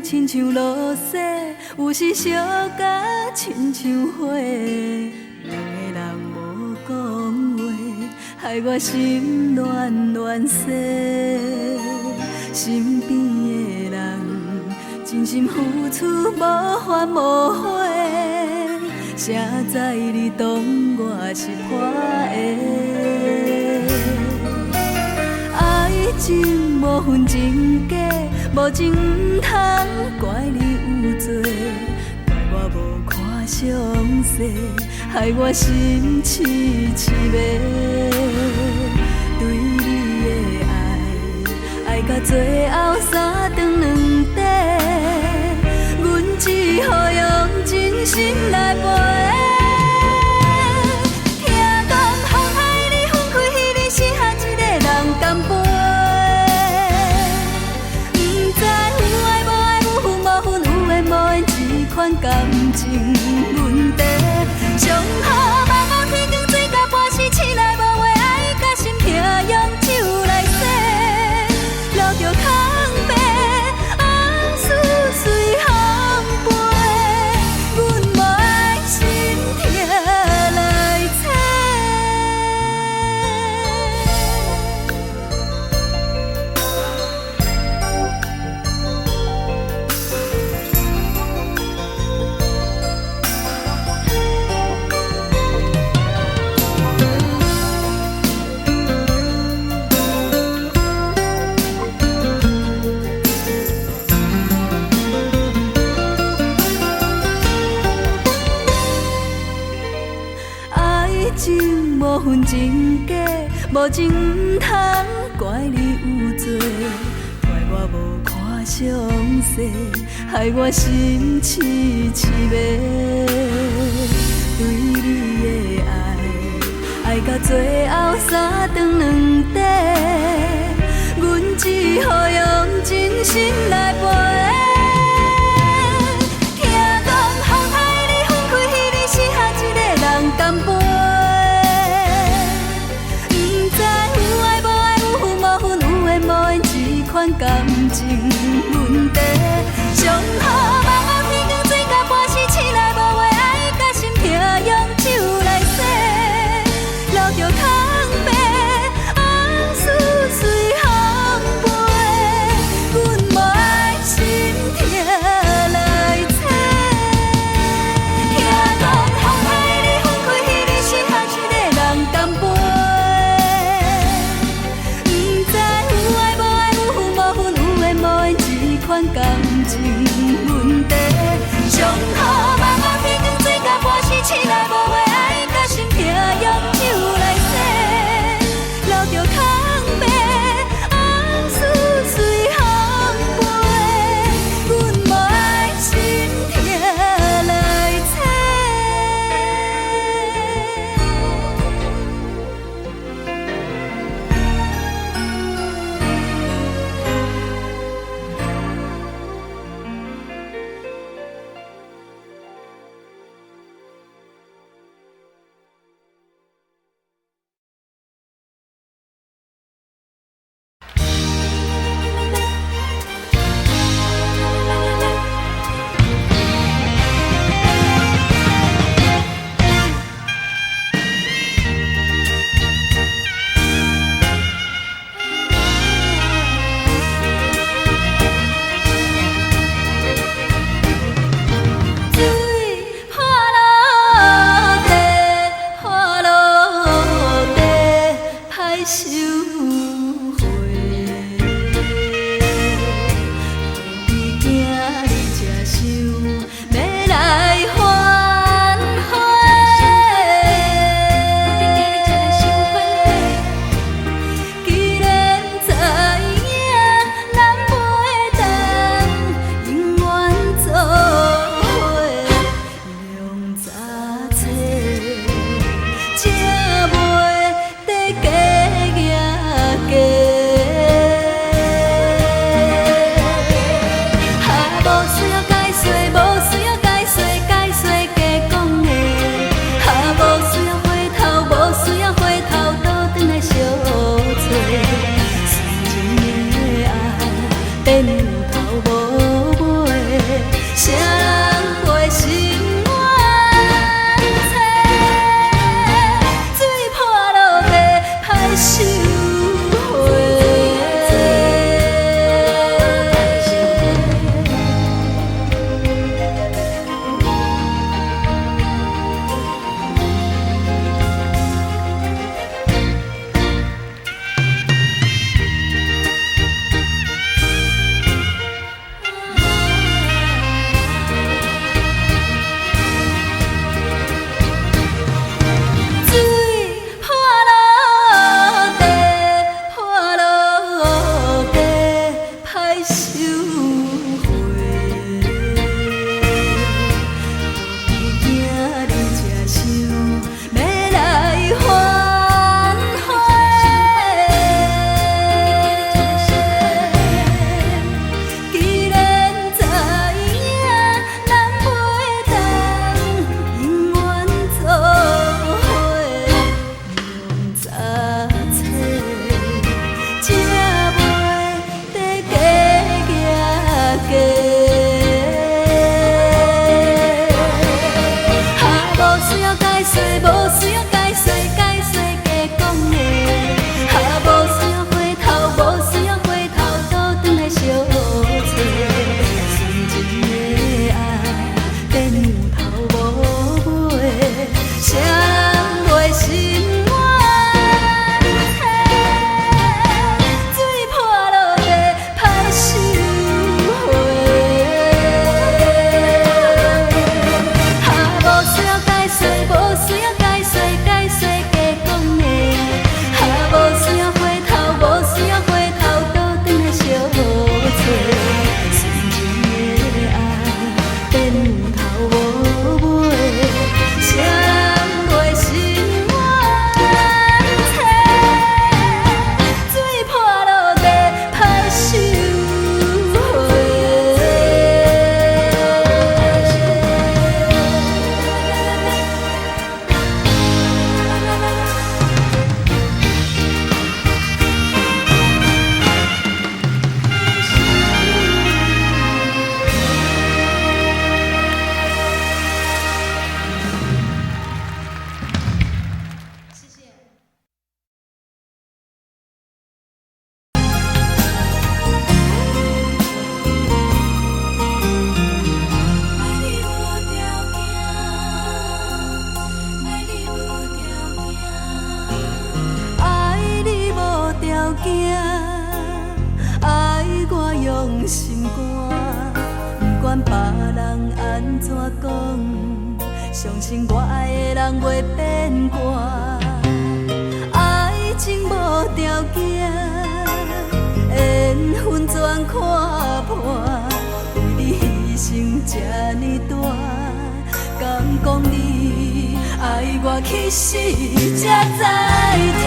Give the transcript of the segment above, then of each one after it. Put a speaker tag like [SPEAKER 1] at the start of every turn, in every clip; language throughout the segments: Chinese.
[SPEAKER 1] 亲像落雪，有时烧甲亲像火。两个人无讲话，害我心乱乱西。身边的人真心付出无怨无悔，谁知你当我是破的？爱情无分真假。无情不通怪你有罪，怪我无看详细，害我心痴痴迷。对你的爱到最后三顿两底，阮只好用真心来陪。听讲风海里分开，你是下一个人甘陪。款感情问题，上好茫茫天光，水甲半死，醒来无话，爱甲心痛，用酒来洗，留着空白，往事随风飞，阮无爱心痛来找。情无分真假，无情不通怪你有罪，怪我无看详细，害我心痴痴迷。对你的爱到最后三顿两底，阮只好用真心来陪。听讲风海里分开，你是下一个人甘陪。款感情问题，上好茫茫天光，水甲半死，醒来无话，爱甲心痛，用酒来洗，留着空白，往事随风飞，阮无爱行，爱我用心肝，不管别人安怎讲，相信我爱的人袂变卦。爱情无条件，缘分全看破，为你牺牲这呢大，敢讲你爱我去死才知疼。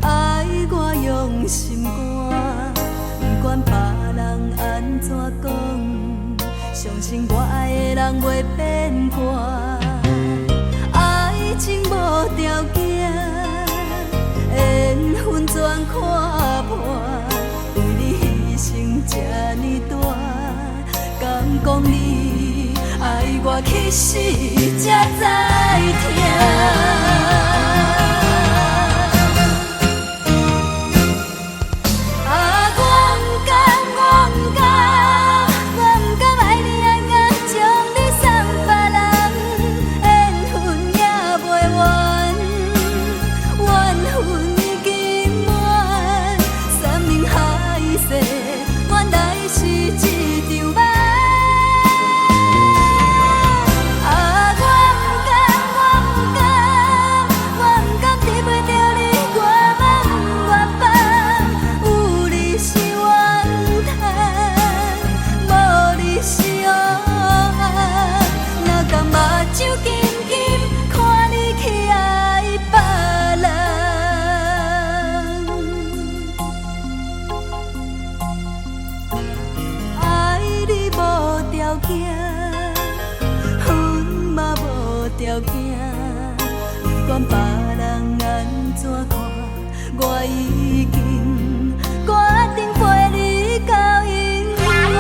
[SPEAKER 1] 爱我用心肝，不管别人安怎讲，相信我爱的人袂变卦。爱情无条件，缘分全看破，为你牺牲这呢大，敢讲你爱我去死才知疼。不管别人安怎看，我已经决定陪你到永远。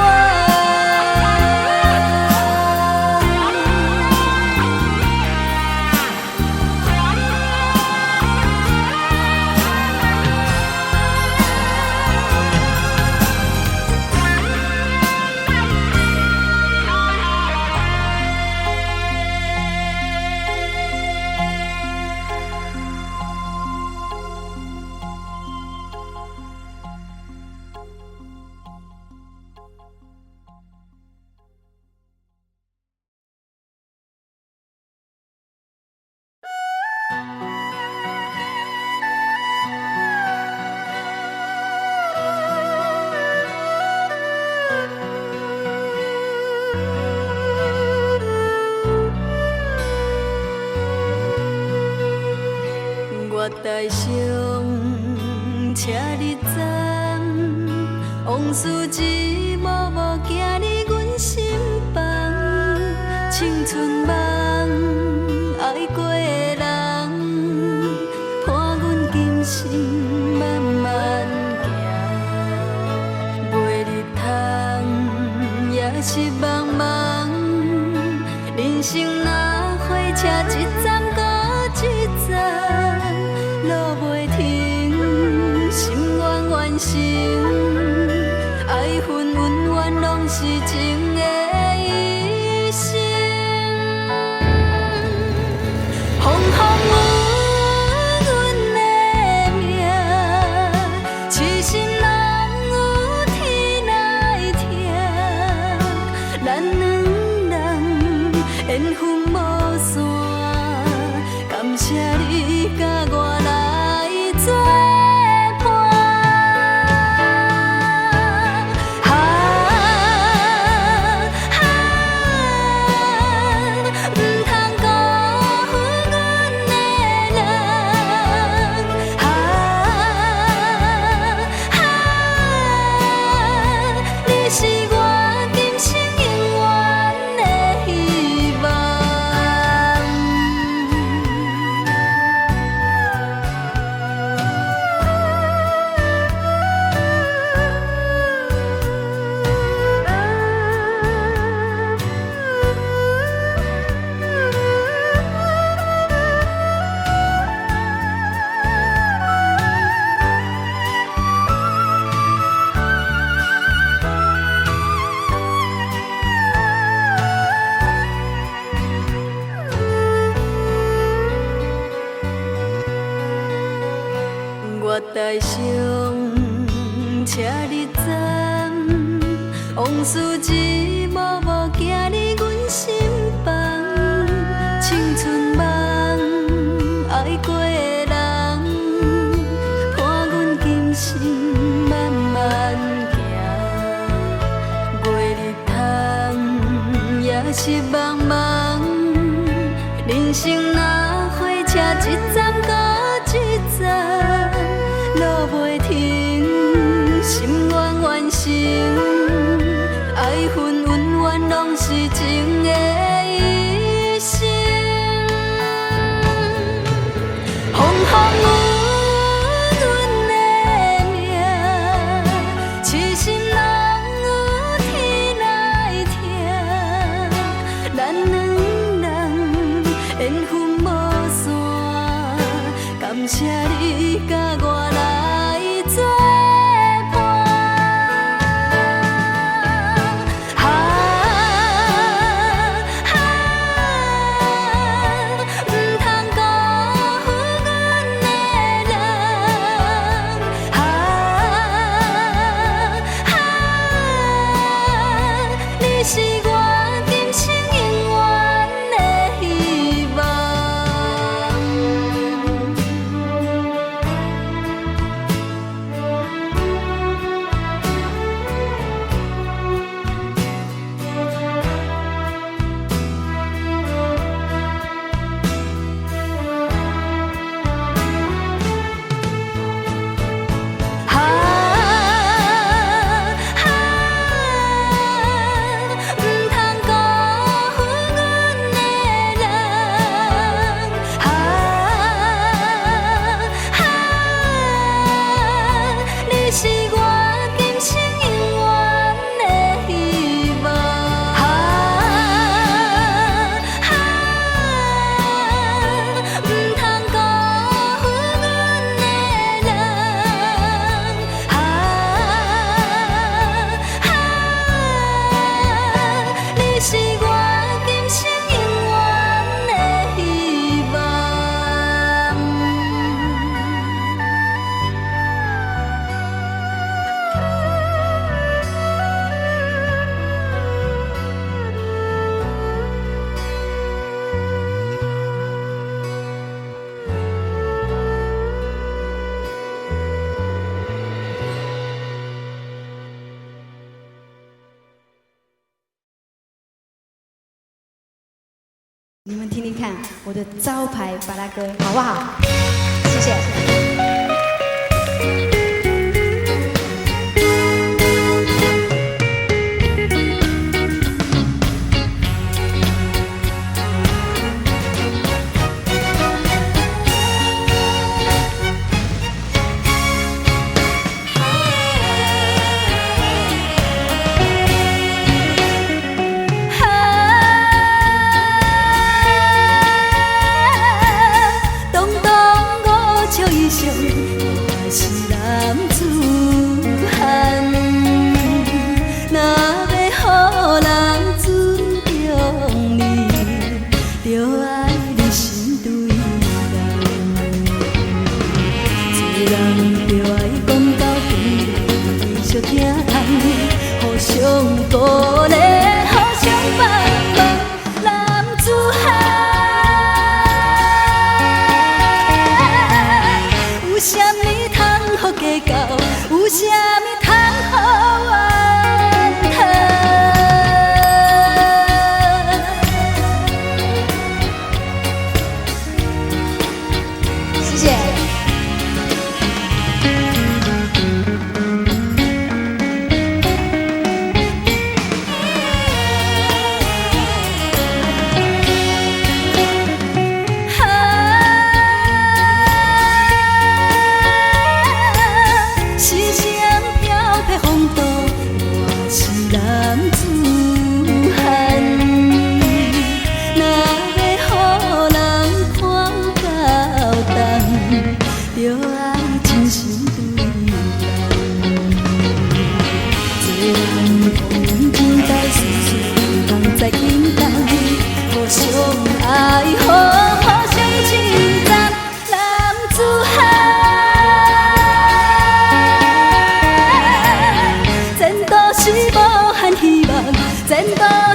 [SPEAKER 1] 台上车日站，往事一幕幕行入阮心房。青春梦，爱过的人，伴阮今生慢慢行。袂入窗，也是茫茫。人生若火车一站搁一站。路袂停，心愿完成，爱恨恩怨拢是情的一生。风风雨咱两人缘分无散，感谢你甲我来作伴。唔通辜负阮的人，你是我今生永远的希望。我台上车日站，往事一幕幕行入阮心房。青春梦爱过的人，伴阮今生慢慢行。月日窗也是茫茫，人生若火车一站搁一站。路袂停，心愿完成，爱恨恩怨拢是情的一生。风风雨阮的命，痴心拢有天来听。咱两人缘分无散，感谢你甲我来作伴。唔通辜负阮的人，你是我今生永远的希望。
[SPEAKER 2] 你们听听看我的招牌巴拉歌，好不好？谢谢。
[SPEAKER 1] 我是人。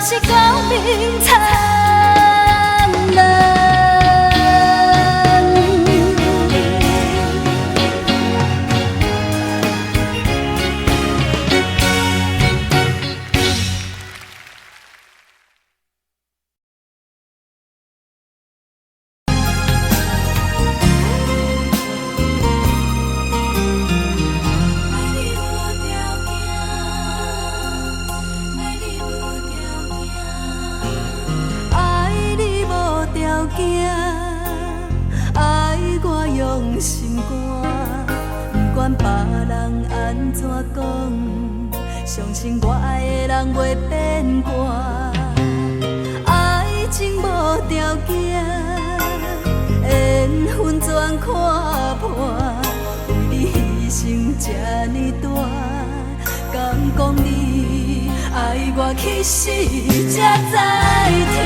[SPEAKER 1] 是光明灿烂。爱我用心肝，不管别人安怎讲，相信我爱的人袂变卦。爱情无条件，缘分全看破，为你牺牲这呢大，敢讲你爱我去死才知痛。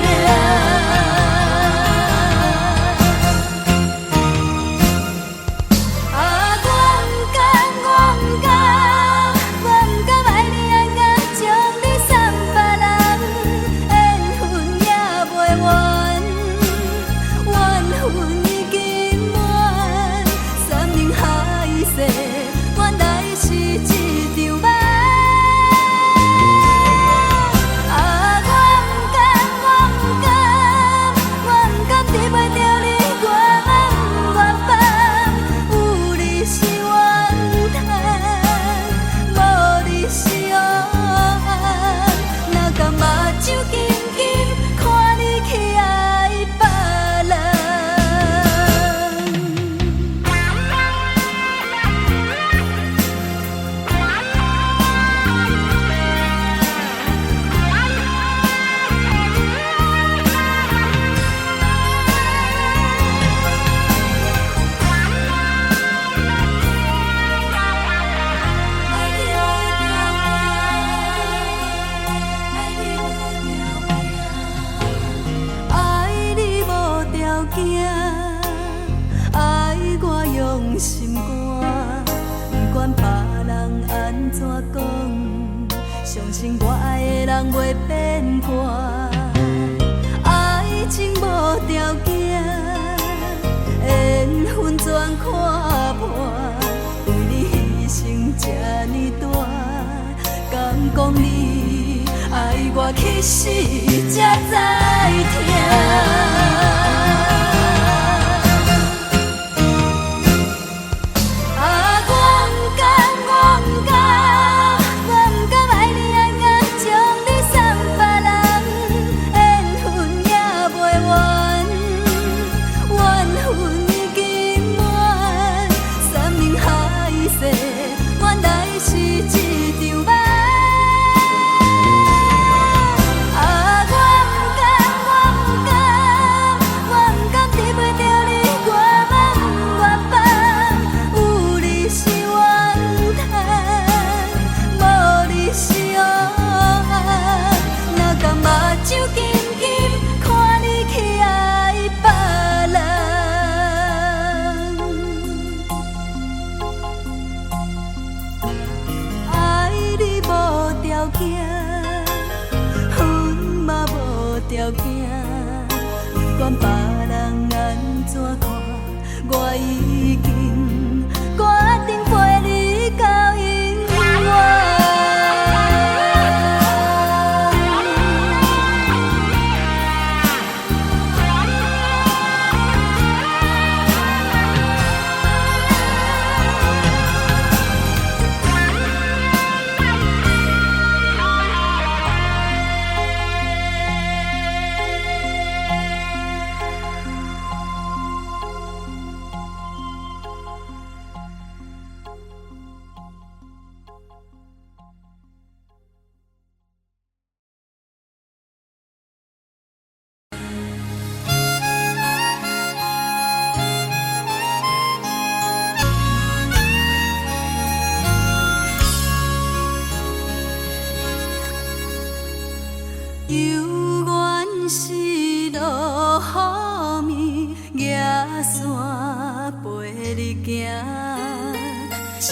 [SPEAKER 1] 爱我用心肝，不管别人安怎讲，相信我爱的人袂变卦。爱情无条件，缘分全看破，为你牺牲这呢大，敢讲你爱我去死才知痛。条件，不管别人安怎看，我已经决定陪你到永远。有缘是落雨暝，野山陪你行，秋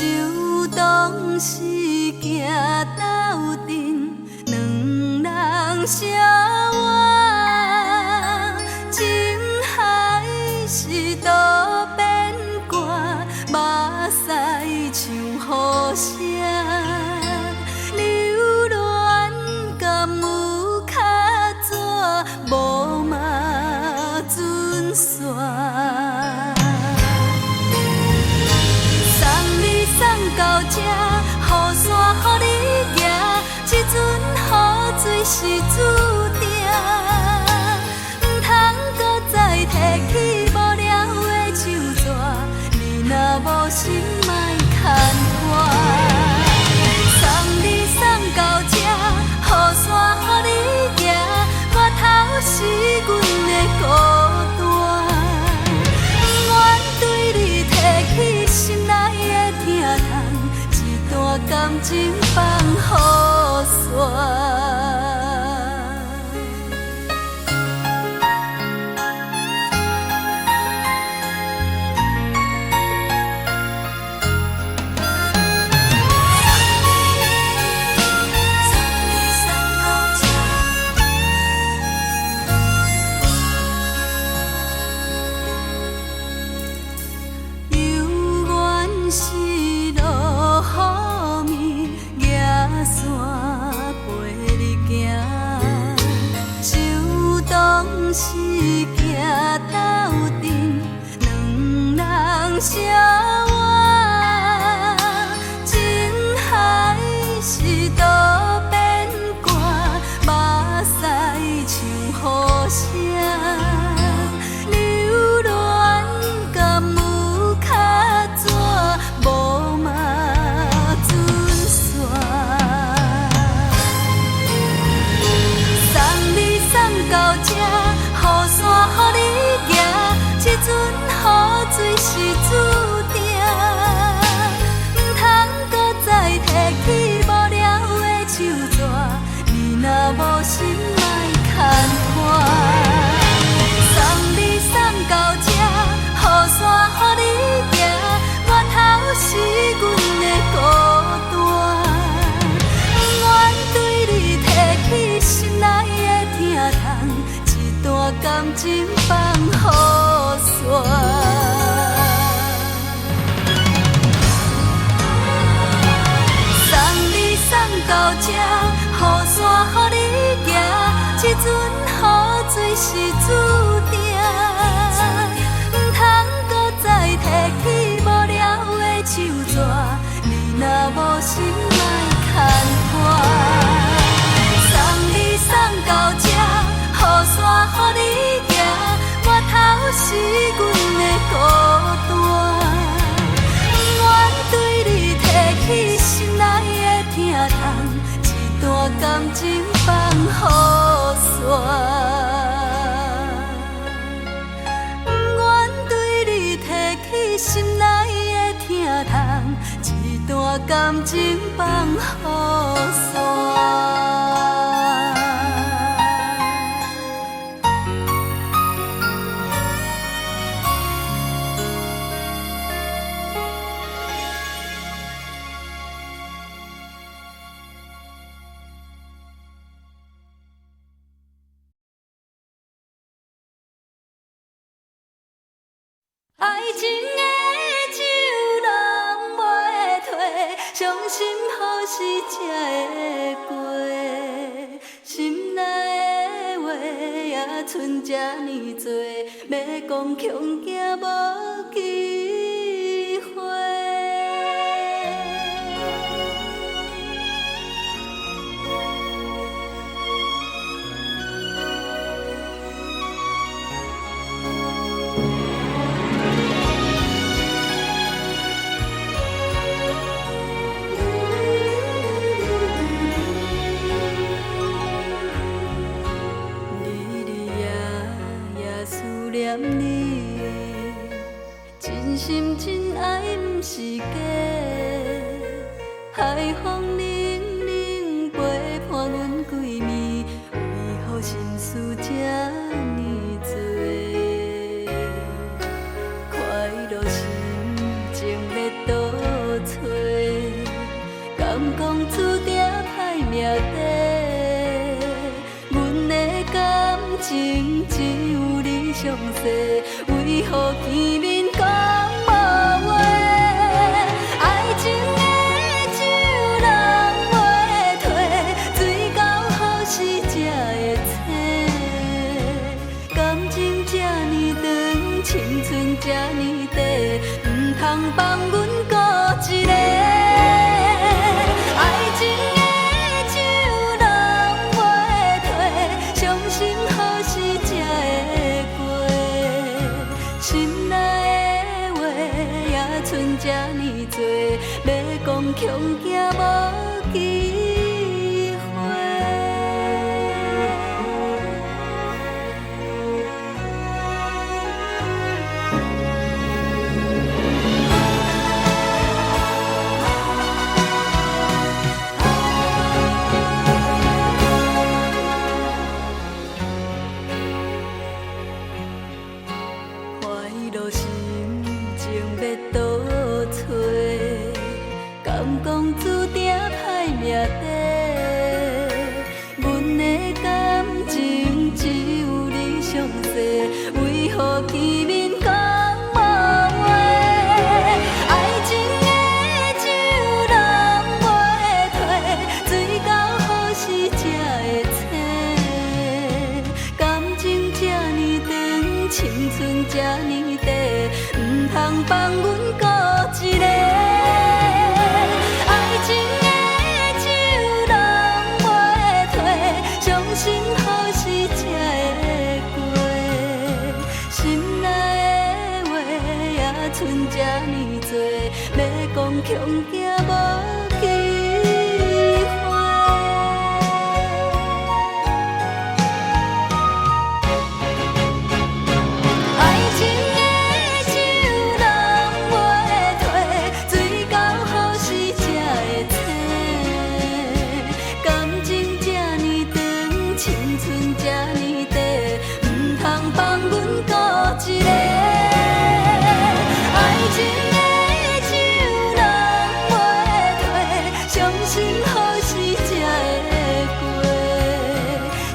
[SPEAKER 1] 冬是行斗阵，两人写我，情海是多变卦，目屎像雨声，流恋甘有较纸，无嘛准线。送你送到这，雨伞予你行，这阵雨水是注定，唔通搁再提起无聊的手纸，你若无心莫牵拖。送你送到这，雨伞予你行，我头是阮的孤单，不愿对你提起心内的疼痛，一段感情放雨伞。是行斗阵，两人相偎，情海是多变卦，目屎像雨声，流恋甘有较纸，无嘛准线。送你送到这。雨伞予你行，这阵雨水是注定，唔通搁再提起无聊的手纸，你若无心莫牵拖。送你送到这，雨伞予你行，我头是阮的孤单，不愿对你提起心内的疼痛。段感情放雨伞，送你送到这，雨伞予你行，这阵雨水是注定，唔通搁再提起无聊的手纸，你若无心莫牵拖。送你送到这。雨伞予你行，我头是阮的孤单，不愿对你提起心内的疼痛，一段感情放雨伞。不愿对你提起心内的疼痛，一段感情放雨伞。爱情的酒拢袂退，伤心何时才会过？心内的话也剩这呢多，要讲恐惊无机会。你真心真爱不是假，海风冷冷陪伴阮几暝，为何心事这呢多？快乐心情要倒找，敢讲注定歹命地？情只有你上细，为何见面讲无话？爱情的酒人袂退，水到好时才会醒。感情这呢长，青春这呢短，唔通放阮孤一个。爱情的酒人袂退，伤心好时才会过。心内的话也剩这呢多，要讲恐惊无机会。怀疑落心情要倒找，敢讲注定歹命底。阮的感情只有你上细，为何见面讲无话？爱情的酒人袂退，水到好时才会醒。感情这呢长，青春这呢短，唔通放阮孤一个。爱情的酒人袂退，伤心好时才会过。心内的话也剩这呢多，要讲恐惊无机会。爱情的酒人袂退，水到好时才会醒。感情这呢长，青春这呢短，唔通放阮孤一个。爱情的酒人袂退，伤心好时才会过。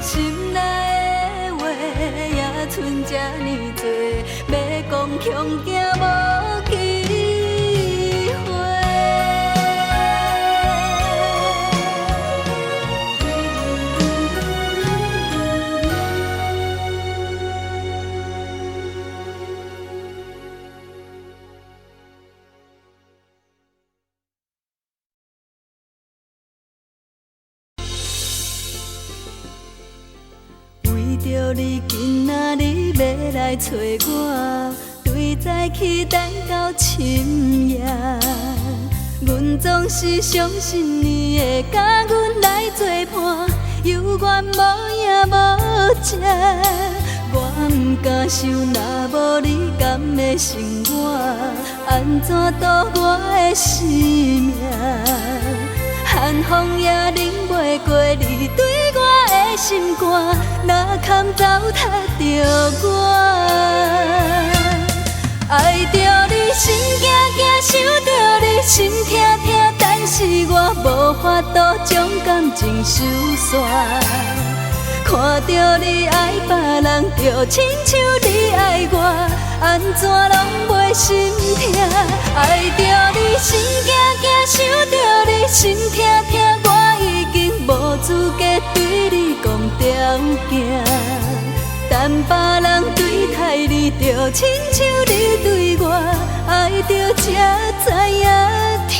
[SPEAKER 1] 心内的话也剩这呢多，要讲恐惊无机会。为着你今仔日要来找我，对早起等到深夜。阮总是相信你会甲阮来作伴，有缘无影无迹。我毋甘想，若无你甘会生活，安怎度我的生命？寒风也忍袂过你对我的心肝，哪堪糟蹋着我？爱着你心惊惊，想着你心痛痛，但是我无法度将感情收煞。看着你爱别人，就亲像你爱我，安怎拢袂心痛？爱着你心惊惊，想着你心痛痛，我已经无资格对你讲条件。但别人对待你，就亲像你对我，爱着才知影痛。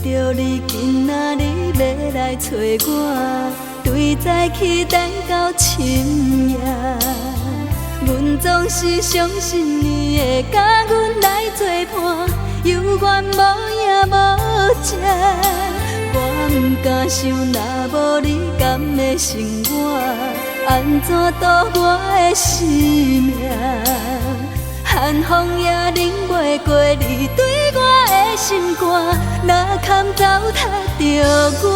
[SPEAKER 1] 着你今仔日要来找我，对早起等到深夜。阮总是相信你会甲阮来作伴，有缘无影无这，我不敢想，若无你甘的生活，安怎度我的生命？寒风也忍袂过你对我的心肝，哪堪糟蹋着我？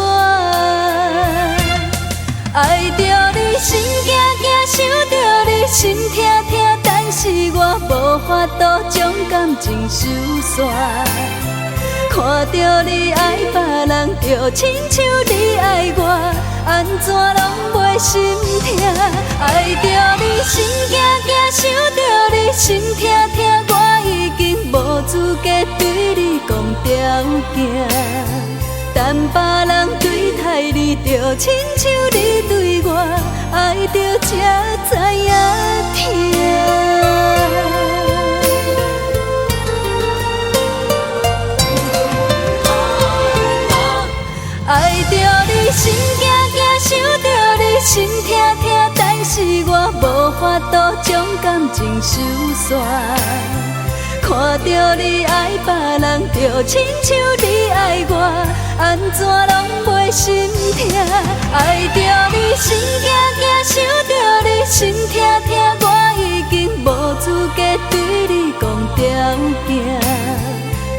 [SPEAKER 1] 爱着你心惊惊，想着你心痛痛，但是我无法度将感情收煞。看着你爱别人，就亲像你爱我，安怎拢袂心痛？爱着你心惊惊，想着你心痛痛，我已经无资格对你讲条件。但别人对待你，就亲像你对我，爱着才知影疼。爱着你心惊惊，想着你心痛痛，但是我无法度将感情收煞。看着你爱别人，就亲像你爱我，安怎拢袂心痛？爱着你心惊惊，想着你心痛痛，我已经无资格对你讲条件。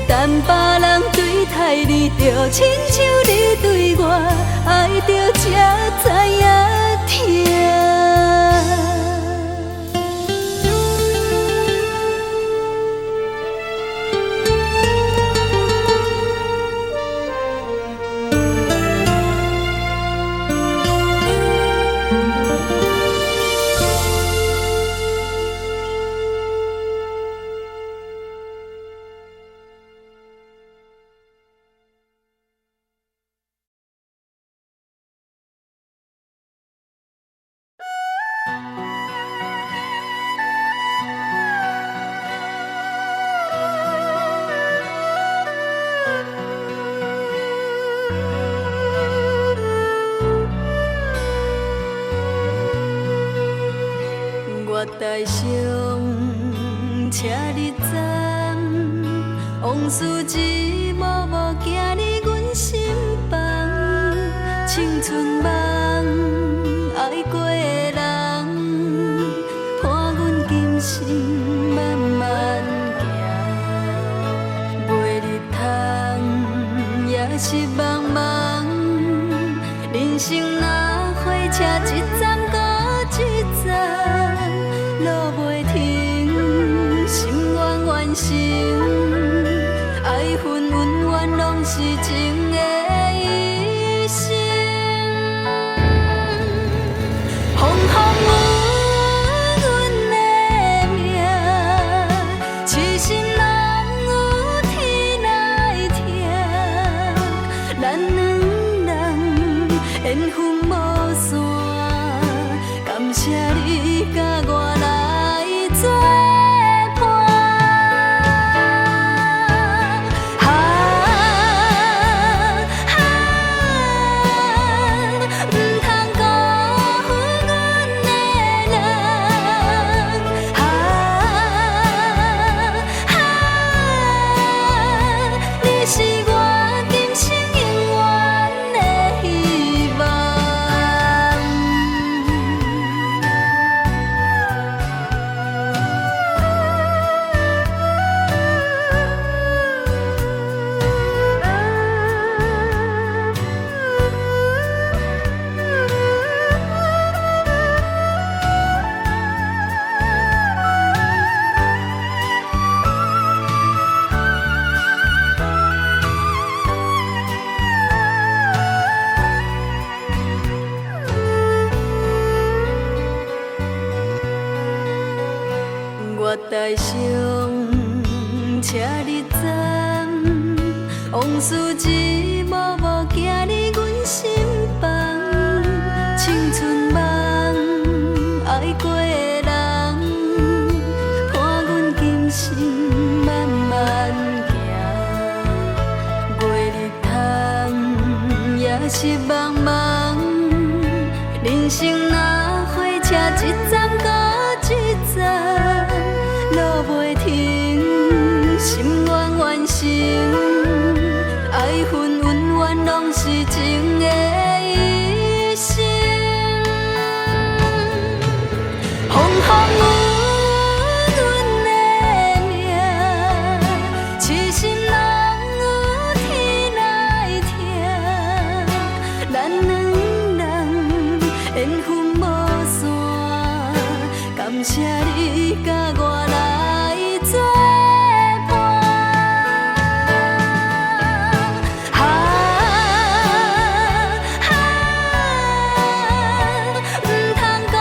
[SPEAKER 1] 但别人对待你，就亲像你对我，爱着才知影疼。我台上车日站，往事一幕幕行入阮心房。青春梦，爱过的人，伴阮今生慢慢行。袂日通，也是茫茫，人生若火车一站搁一站。路袂停，心愿完成，爱恨恩怨拢是情的一生。风风有阮的命，痴心人有天来听。咱两人缘分无散，感谢你甲我。我台上车日站，往事一幕幕行入阮心房。青春梦，爱过的人，伴阮今生慢慢行。袂日通，也是茫茫，人生若火车一站搁一站。路袂停，心愿完成，爱恨。拢是情的医生。风风雨阮的命，痴心人有天来听。咱两人缘分无散，感谢你甲我来作伴。唔通辜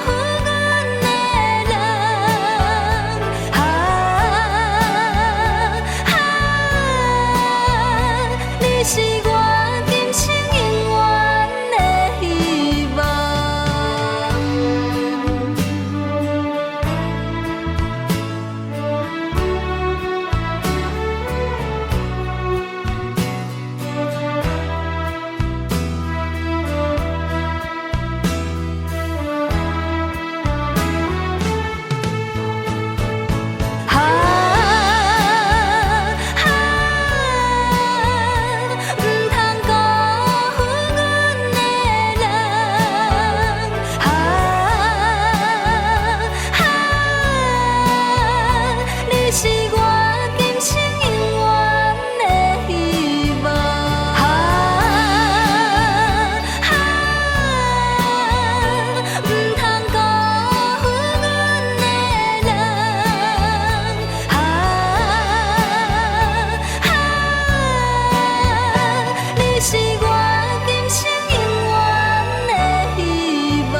[SPEAKER 1] 负阮的人，你是我今生永远的希望。唔通辜负阮的人，你是我今生永远的希望。唔通辜负阮的人，你是我今生永远的希望。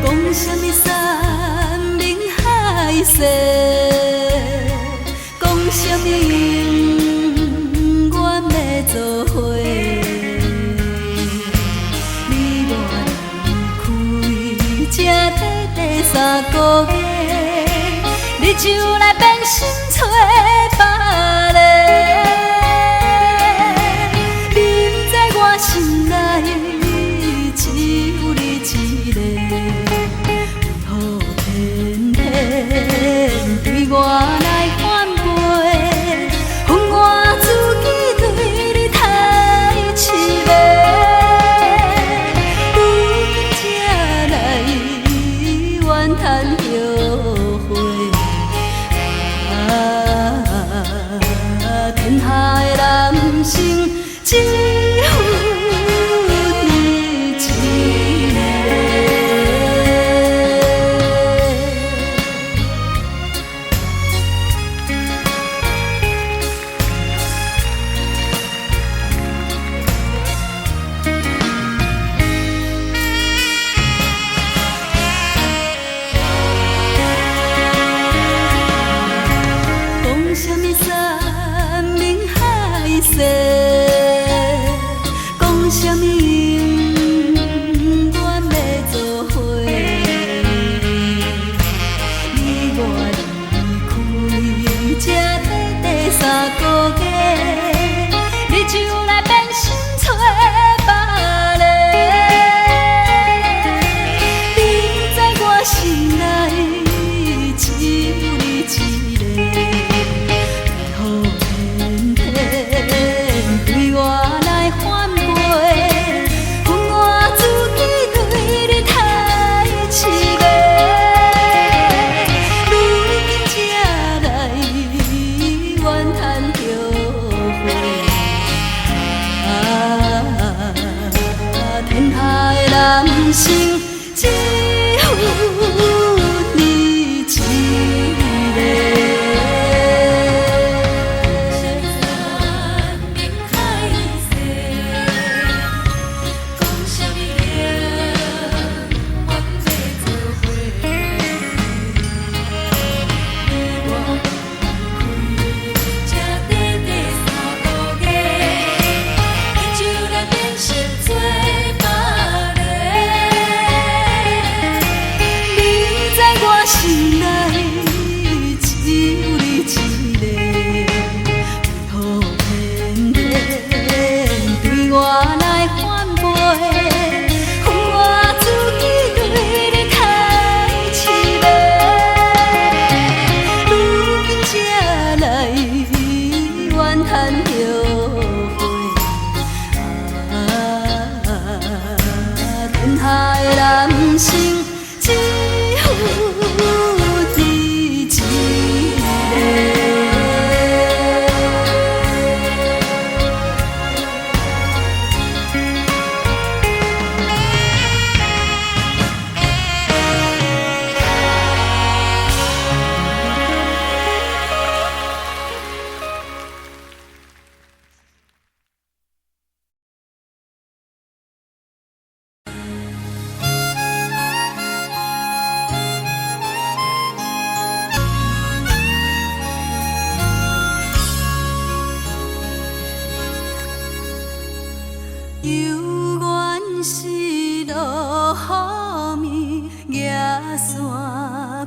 [SPEAKER 1] 讲什么山盟海誓，讲什么永远要做伙。你我离开这短短3个月，你就来变心找别个。你不知我心内只有你一个。天天对我来反背，恨我自己对你太痴迷。如今才来怨叹后悔，天下的男生只有你一个。讲什么山盟海誓，讲什么永远要做伙。你我离开这短短3个月，你就来变心找别个。你不知我心内只有你一个。对我来反背，恨我自己对你太痴迷。如今才来怨叹后悔，天下的男生只有你一个。讲什么生只有你一个。有缘是落雨暝，野山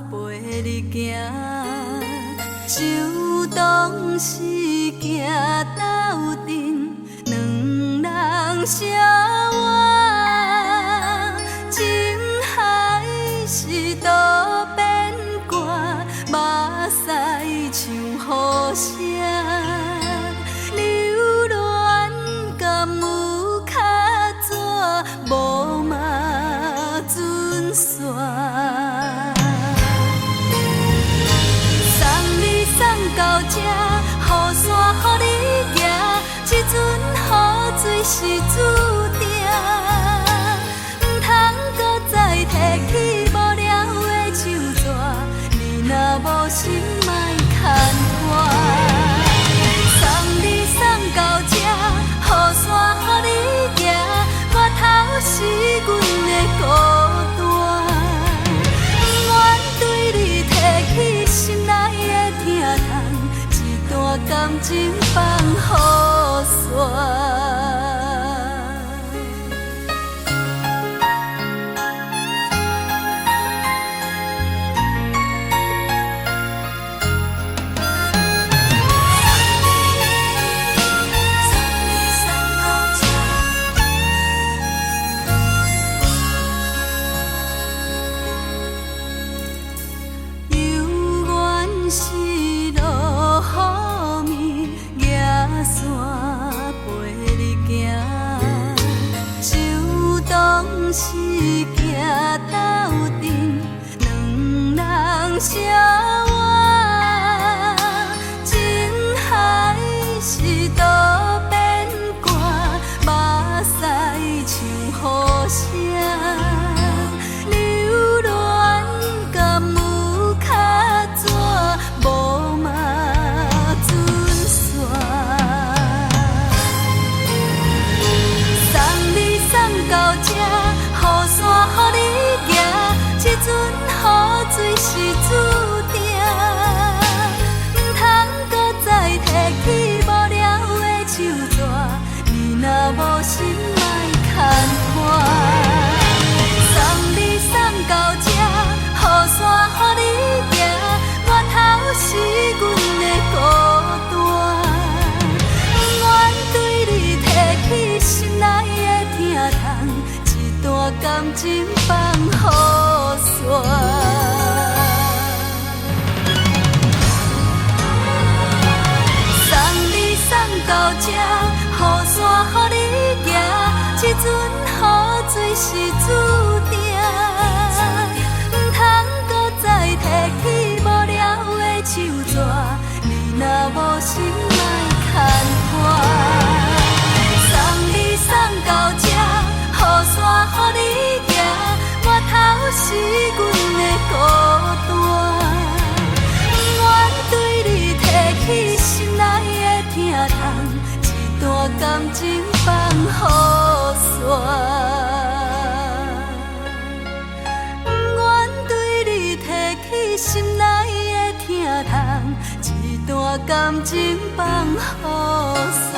[SPEAKER 1] 陪你行，秋冬时行斗阵，两人相偎，情海是多变卦，目屎像雨声。无嘛准线，送你送到这，雨伞予你行，这阵雨水是注定，唔通搁再提起无聊的手纸，你若无心莫牵拖。送你送到这，雨伞予你行。我头是阮的孤单，不愿对你提起心内的疼痛，一段感情放雨伞。是行斗阵，两人相偎，情海是多变卦，目屎像雨声，流恋甘有卡纸，无嘛准线。送你送到这。雨伞予你行，这阵雨水是注定，唔通搁再提起无聊的手纸，你若无心莫牵拖。送你送到这，雨伞予你行，我头是阮的孤单，不愿对你提起心内的疼痛。段感情放雨伞，送你送到这，雨伞予你行，这阵雨水是注定，唔通搁再提起无聊的手纸，你若无心莫牵拖。送你送到这。雨伞予你行，我头是阮的孤单，不愿对你提起心内的疼痛，一段感情放雨伞，不愿对你提起心内的疼痛，一段感情放雨伞。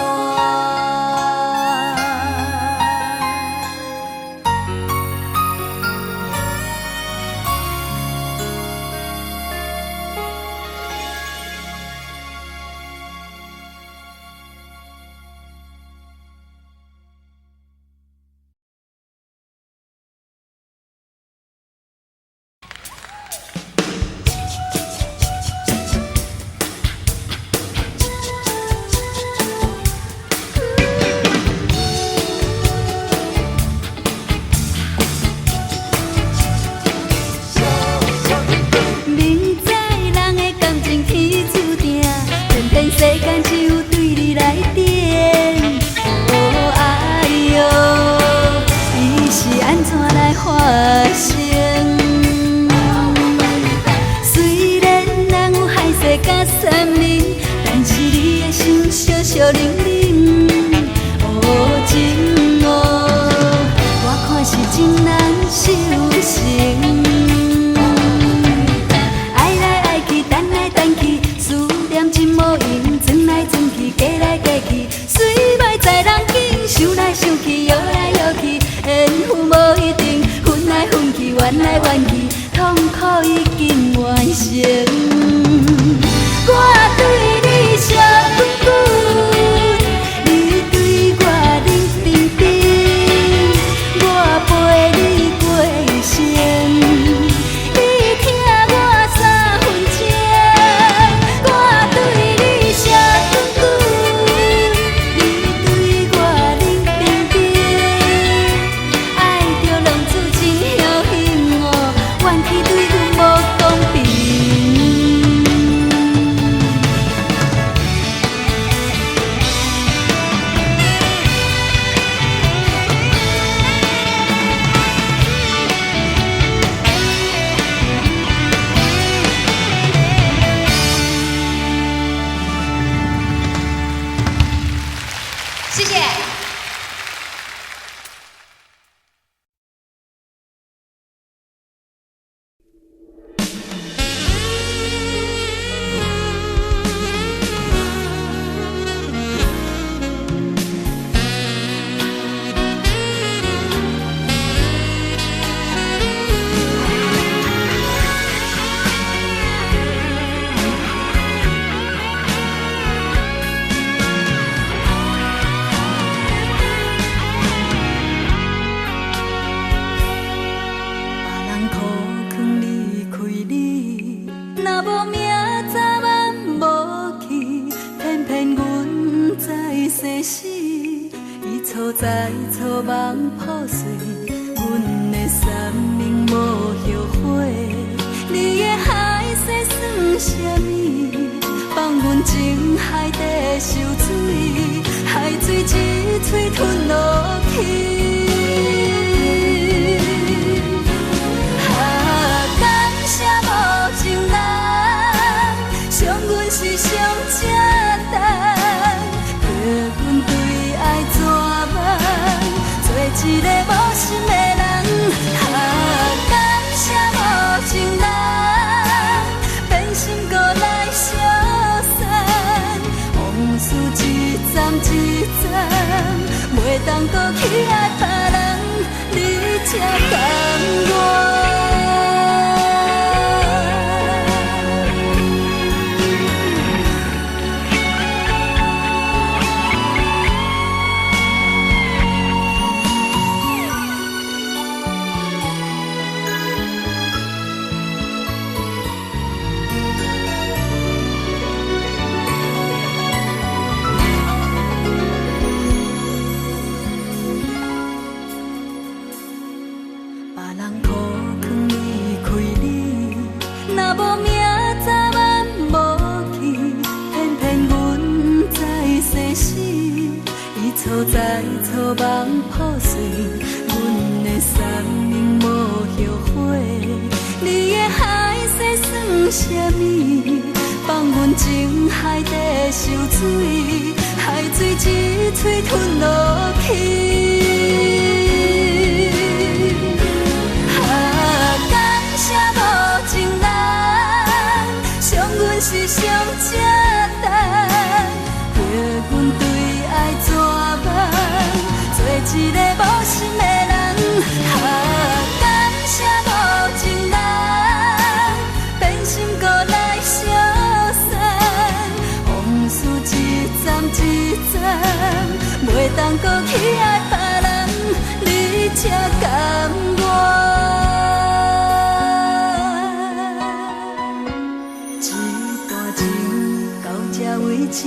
[SPEAKER 1] 梦破碎，阮的三明无后悔。你的海誓算什么？放阮情海底受水，海水一嘴吞落去。感谢无情人，伤阮是上正重，叫阮对爱绝望，做一个无心的人。感谢无情人，变心搁来相送，往事一站一站，袂当搁去爱别人，你才甘愿。错在错梦破碎，阮的三明无后悔。你的海誓算什么？放阮情海底受水，海水一嘴吞落去。感谢无情人，伤阮是上正重，叫阮对爱绝望，做一个无心的人。感谢无情人，变心搁来相送，往事一站一站，袂当搁去爱别人，你才甘愿。一段情到这为止，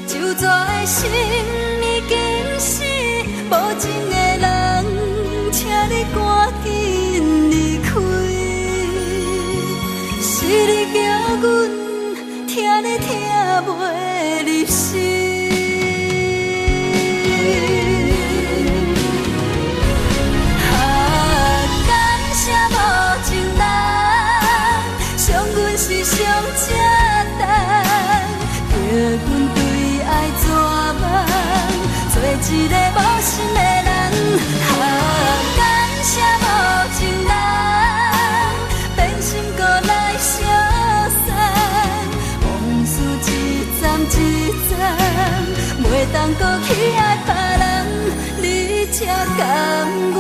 [SPEAKER 1] 就绝的心已经死。无情的人，请你赶紧离开。是你叫阮听你听袂入心。感谢无情人，伤阮是上正重，叫阮对爱绝望，做一个无心的人。感谢无情人，变心搁来相送，往事一站一站，袂当搁去爱别人，你才甘愿。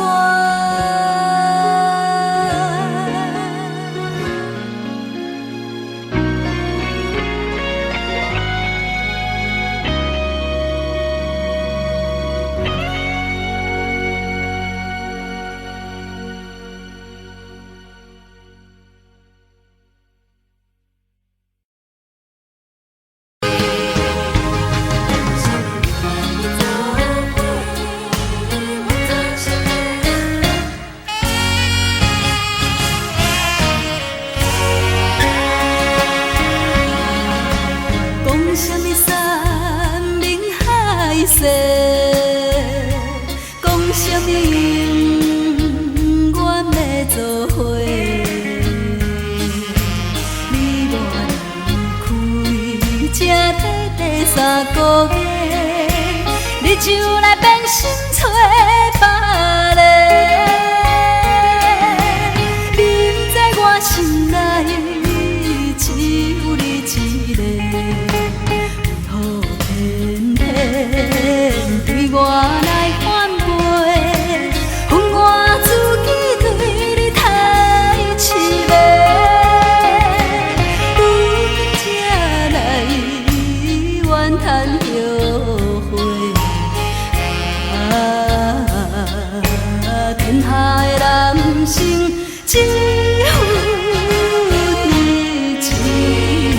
[SPEAKER 1] 讲什么永远要做伙？你我离开，才短3个月，你就来变心找别个。你不知我心内只有你一个，为何偏偏对我来反背？恨我自己对你太痴迷，如今才来怨叹后悔。天下的男性只有你一个。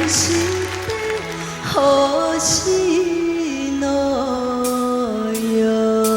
[SPEAKER 1] 心底呼吸诺哟。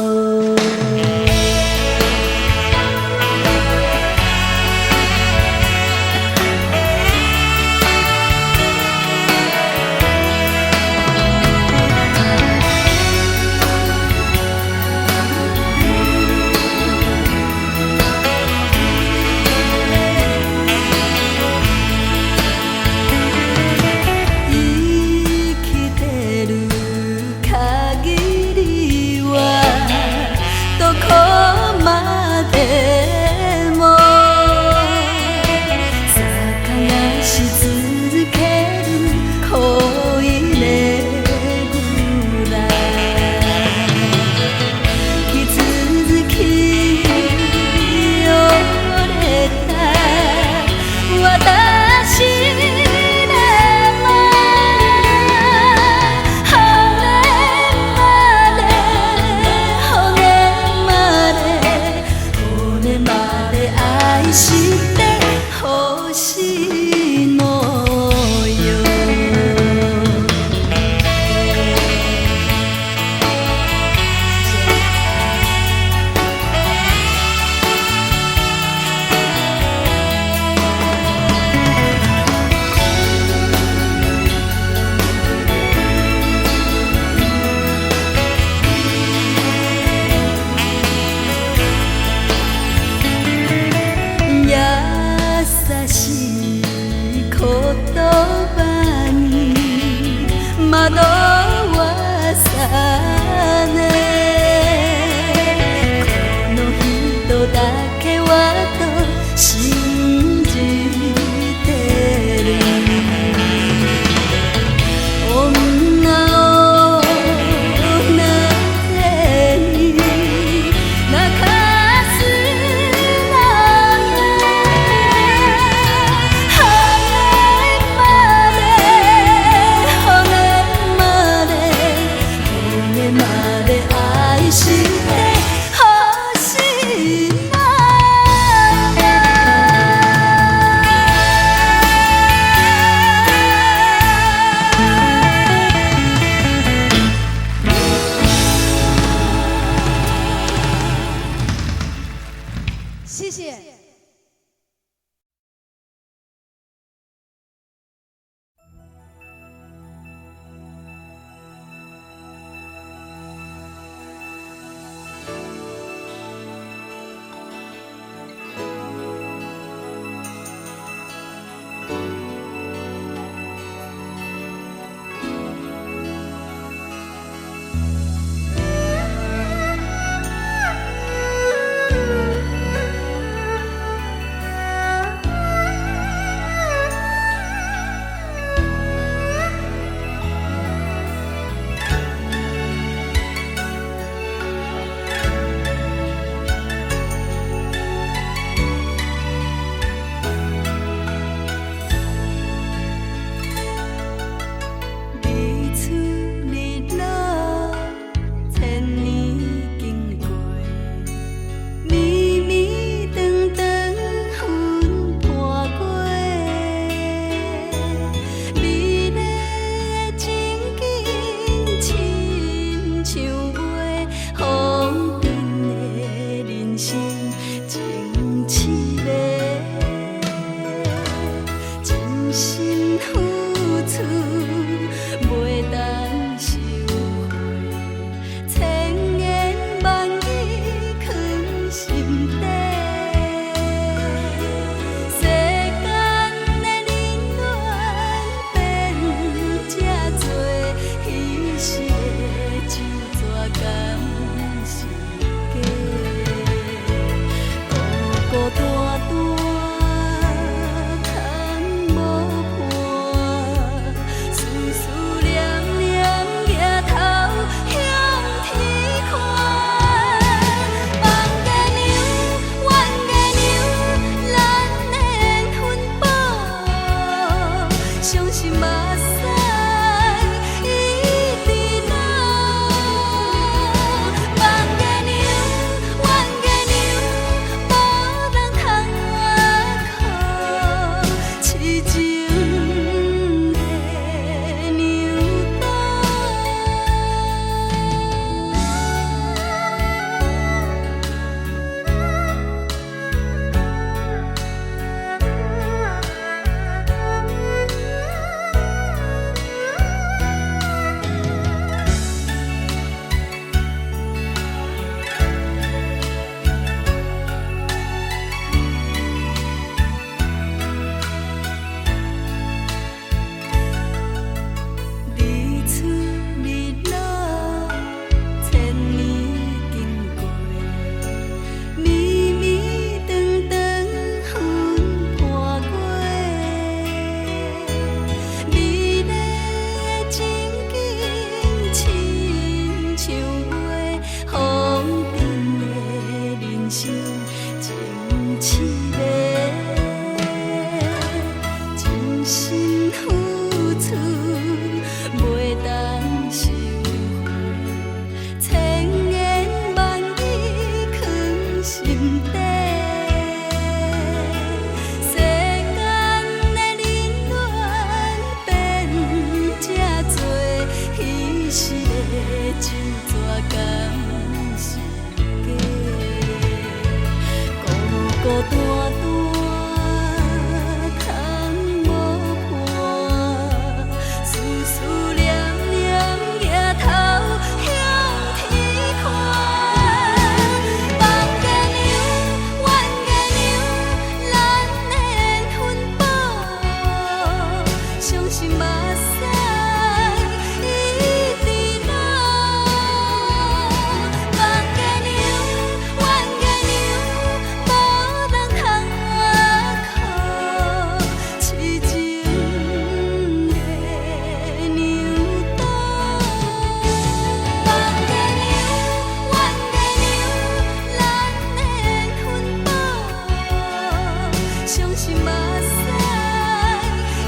[SPEAKER 1] 伤心目屎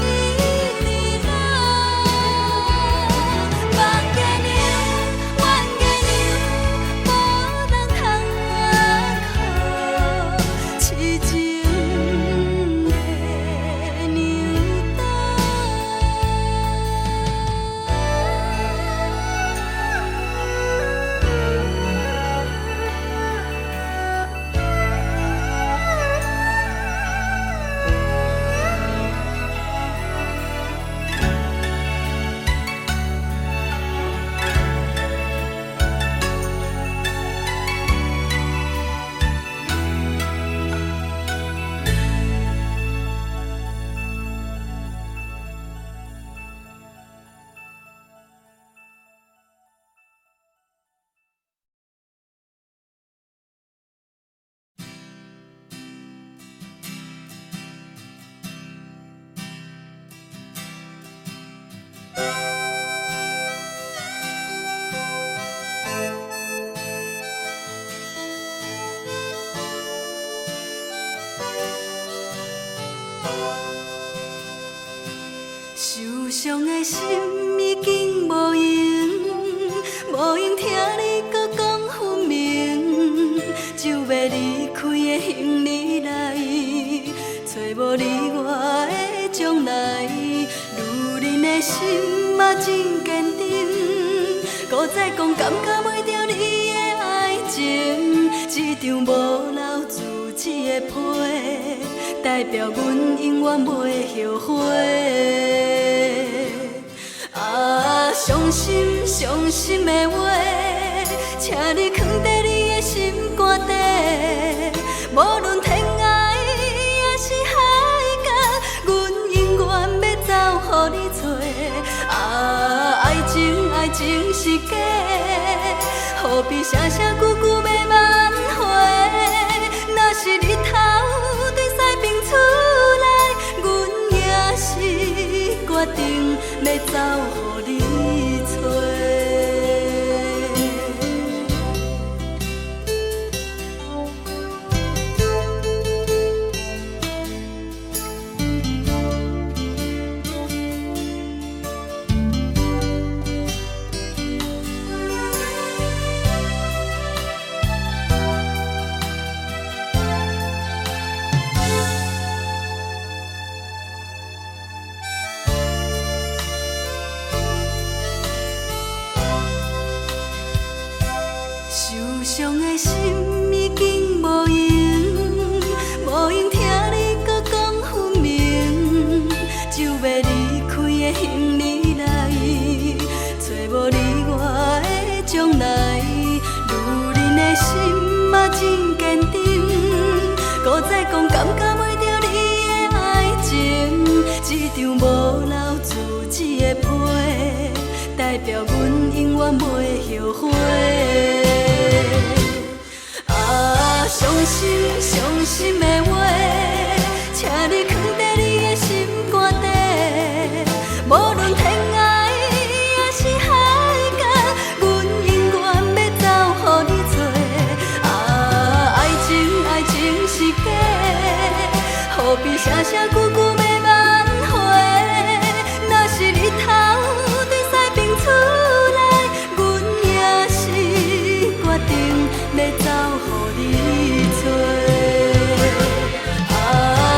[SPEAKER 1] 一年啊，望月娘，怨月娘，无人通靠，痴情的娘受伤的心已经无用，无用听你搁讲分明，就要离开的行李内，找无你我的将来。如恁的心嘛真坚定，搁再讲感觉袂着你的爱情，这张无留自己的批，代表阮永远袂后悔。啊，伤心伤心的话，请你藏在你的心肝底，无论天涯也是海角，阮永远要走予你找。啊，爱情爱情是假，何必声声句句要挽回？若是日头对西边出来，阮也是决定要走予你找。受伤的心已经无用，无用听你搁讲分明，就要离开的行李内，找无你我的将来。如恁的心嘛真坚定，搁再讲感觉袂着你的爱情，这张无留自己的批，代表阮永远袂后悔。啊，伤心伤心的话，请你藏在你的心肝底，无论天涯也是海角，阮永远要走予你找。啊，爱情爱情是假，何必声声句句要挽回？若是日头对西边出来，阮也是决定要走予你找。啊，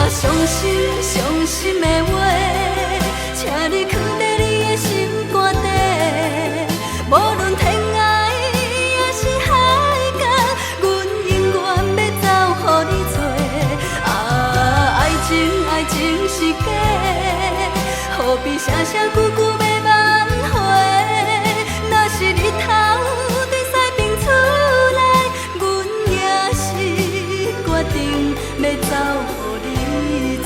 [SPEAKER 1] 伤心伤心的话，请你藏在你的心肝底，无论天涯也是海角，阮永远要走予你找。啊，爱情爱情是假，何必声声句句要挽回？若是日头对西边出来，阮也是决定要走予你找。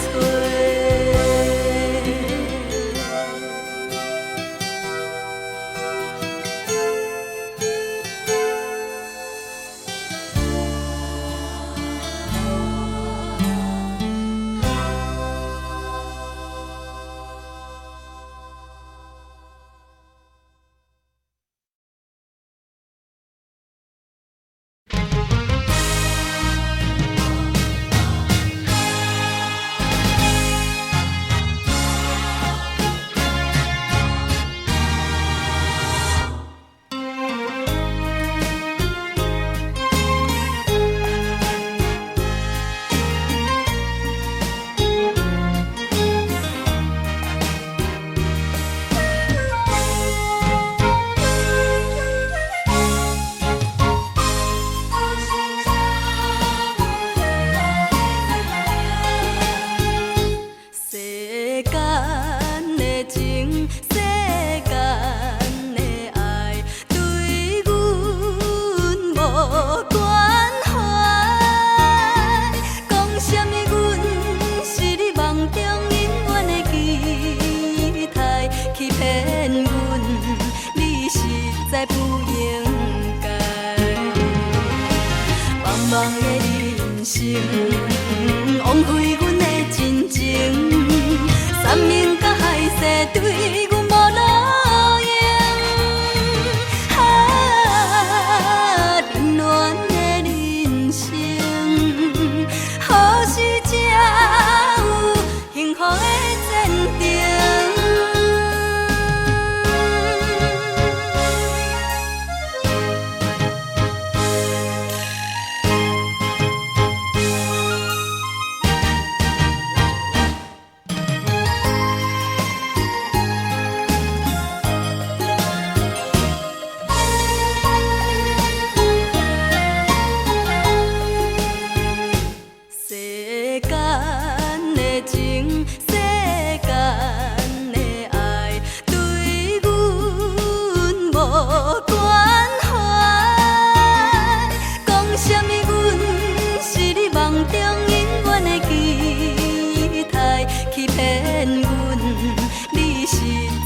[SPEAKER 1] 在不应该。茫茫的人生，枉费阮的真情，山盟甲海誓对阮无路用。冷暖的人生，何时才有幸福的前程？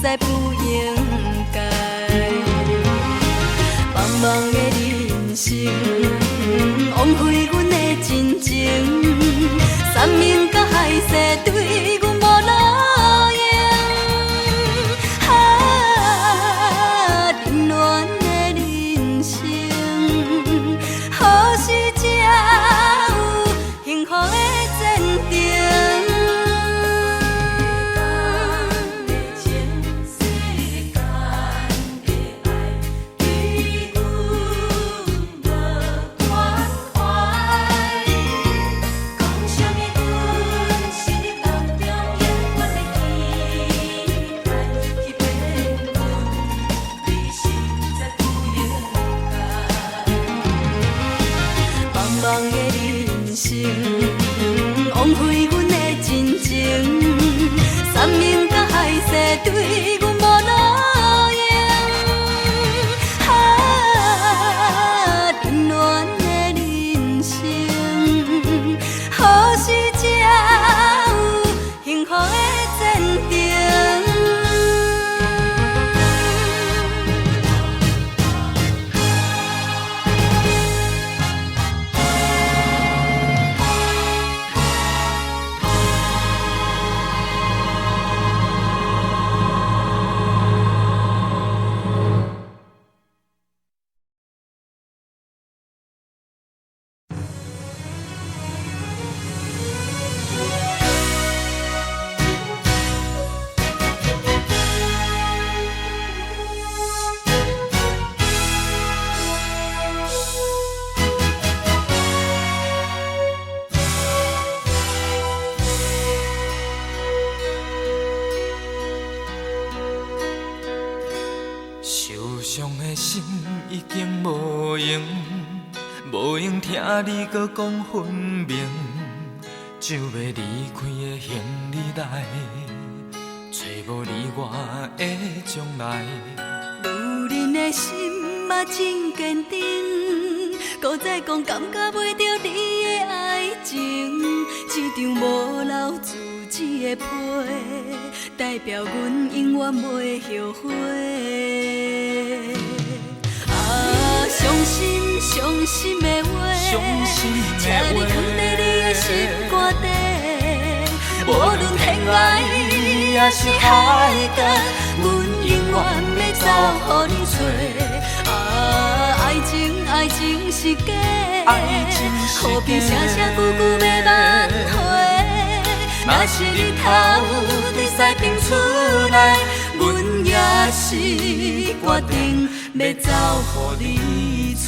[SPEAKER 1] 在不应该，茫茫的人生，枉费阮的真情，山盟甲海誓对阮无路用。冷暖的人生，何时才有幸福的前程？茫茫的人生，枉费阮的真情，山盟甲海誓对阮无路用。冷暖的人生，何时才有幸福的前程？
[SPEAKER 3] 受伤的心已经无用，无用听你搁讲分明，就要离开的行李来，找无你我的将来。
[SPEAKER 1] 女人的心嘛真坚定，搁再讲感觉袂到你的爱情，一张无留自己的批，代表阮永远袂后悔。伤心伤心的话，请你藏在你的心肝底，无论天涯也是海角，阮永远要走予你找。爱情是假，何必声声句句要挽回？若是日头在西边出来，阮也是决定要走予你找。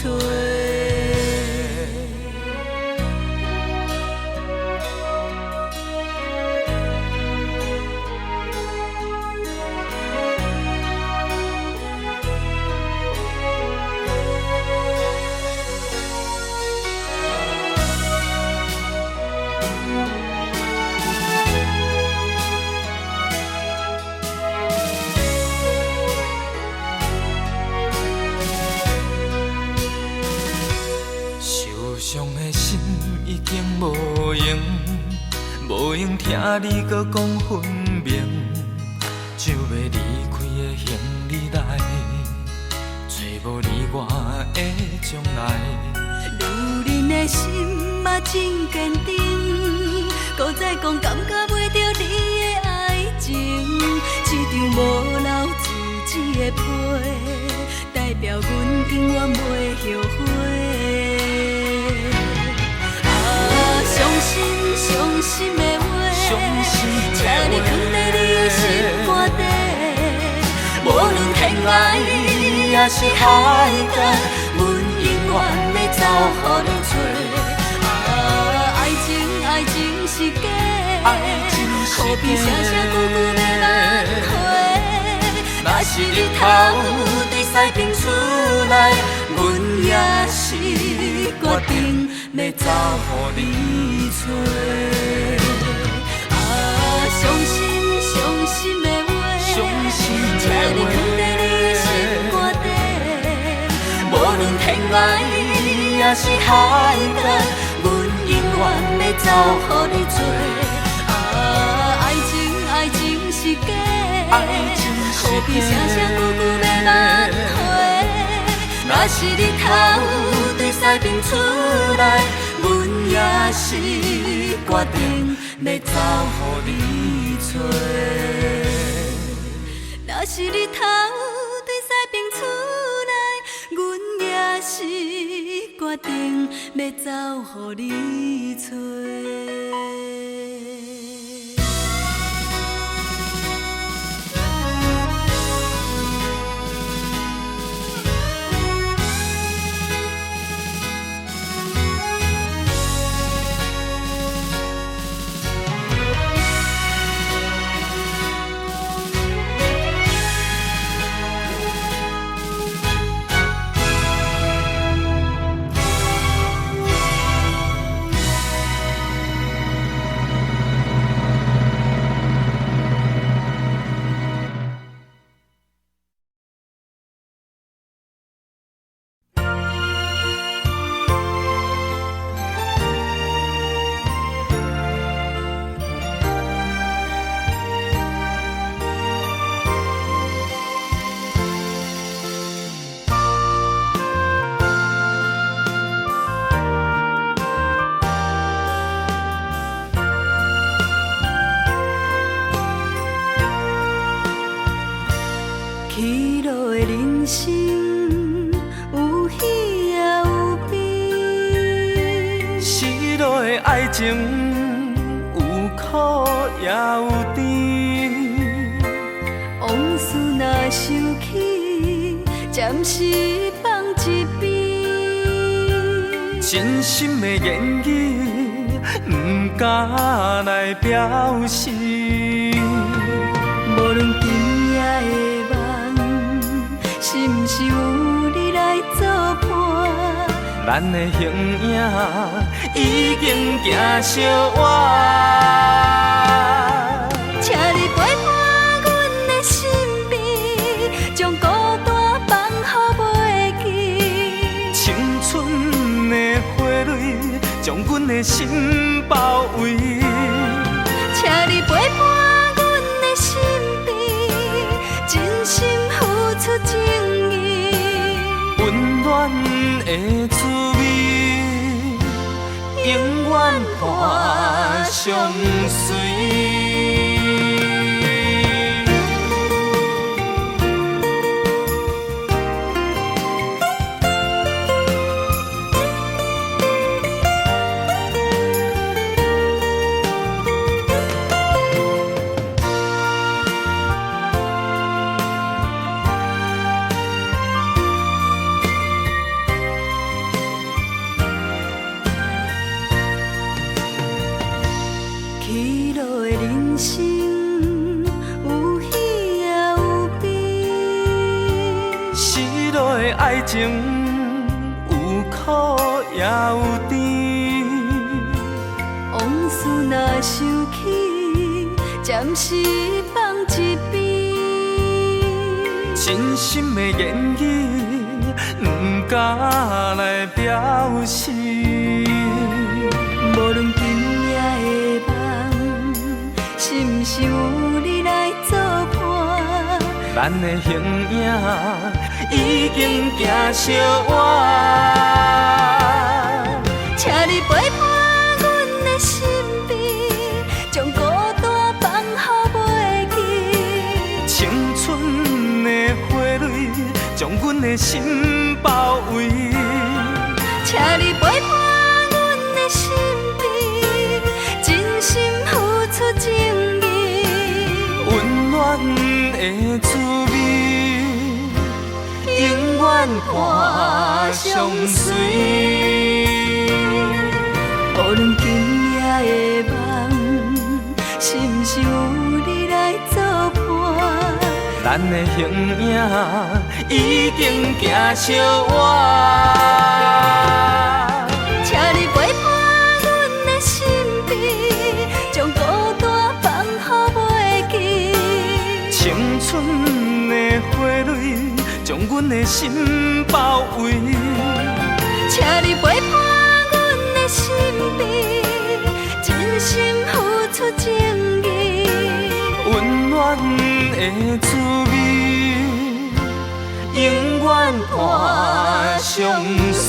[SPEAKER 3] 伤的心已经无用，无用听你搁讲分明，就要离开的行李来，找无你我的将来。
[SPEAKER 1] 女人的心嘛真坚定，搁再讲感觉袂到你的爱情，一张无留自己的批，代表阮永远袂后悔。伤心的话，请你藏在你的心肝底。无论天涯也是海角，阮永远要走予你找。爱情是假，何必声声句句要挽回？若是日头对西边出来，阮也是决定要走予你找。伤心的话，请你藏在你的心肝底。无论天涯也是海角，阮永远要走予你找。爱情是假，何必声声句句要挽回？若是日头对西边出来，阮也是决定要走予你找。若是日头对西边出来，阮也是决定要走予你找。起落的人生有喜也有悲，
[SPEAKER 3] 失落的爱情有苦也有甜。
[SPEAKER 1] 往事若想起，暂时放一边。
[SPEAKER 3] 真心的言语不敢来表示，
[SPEAKER 1] 无论今夜的梦，是毋是有你来作伴？
[SPEAKER 3] 咱的形影已经行相偎。
[SPEAKER 1] 请你陪伴阮的身边，将孤单放予袂记。
[SPEAKER 3] 青春的花蕊将阮的心包围。
[SPEAKER 1] 请你陪伴阮的身边，真心付出情意。
[SPEAKER 3] 温暖的滋味，永远伴相随。
[SPEAKER 1] 起落的人生有喜也有悲，
[SPEAKER 3] 失落的爱情有苦也有甜。
[SPEAKER 1] 往事若想起，暂时放一边。
[SPEAKER 3] 真心的言语不敢来表示，
[SPEAKER 1] 无论今夜的梦，是毋是有你来作伴？
[SPEAKER 3] 咱的形影已经行相偎。
[SPEAKER 1] 请你陪伴阮的身边，将孤单放乎袂记。
[SPEAKER 3] 青春的花蕊，将阮的心包围。
[SPEAKER 1] 请你陪伴阮的身边，真心付出情意，
[SPEAKER 3] 温暖的滋味，永远伴相随。
[SPEAKER 1] 无论今夜的梦，是毋是有你来作伴？
[SPEAKER 3] 咱的形影已经行相偎。
[SPEAKER 1] 请你陪伴阮的身边，将孤单放乎袂记。
[SPEAKER 3] 青春的花蕊，将阮的心包围。
[SPEAKER 1] 请你陪伴阮的身边，真心付出情意，
[SPEAKER 3] 温暖的滋味，永远伴相随。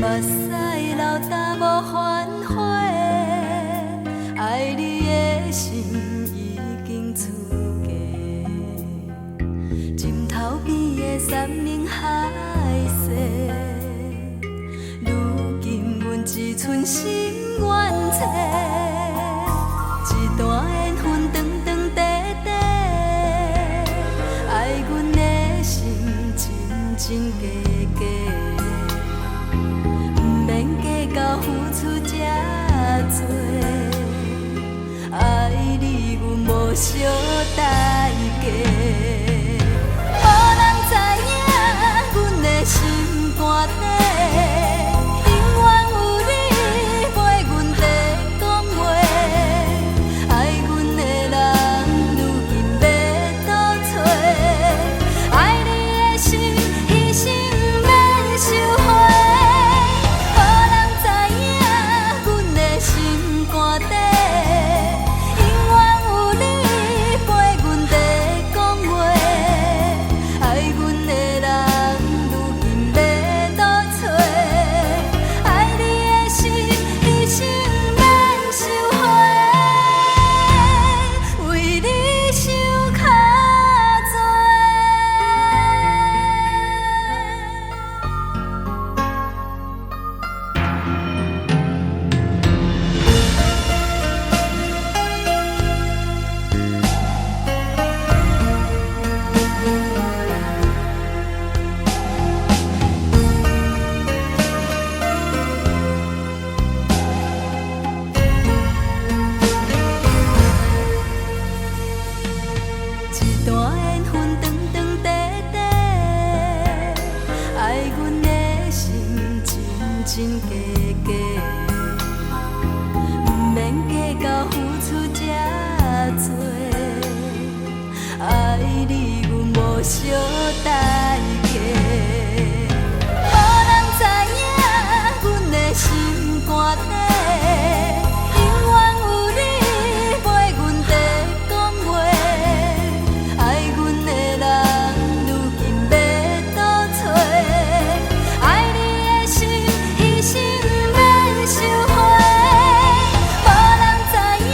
[SPEAKER 1] 目屎流干无反悔，爱你的心已经出嫁，枕头边的山盟海誓，如今阮只剩心愿册，一段缘分长长短短，爱阮的心真真假假。免计较付出这多，爱你阮无小代价。无人知影阮的心肝底，永远有你陪阮在讲话。爱阮的人如今要倒找，爱你的心一生免收回。心肝底，永远有你陪阮在讲话。爱阮的人如今要倒找，爱你的心一生免收回，为你受较多。一段缘分长长短短，爱阮的心真真假假，不免计较付出这多，爱你阮无小代价。无人知影阮的心肝底，永远有你陪阮在讲话。爱阮的人如今要倒找，爱你的心一生免收回。无人知影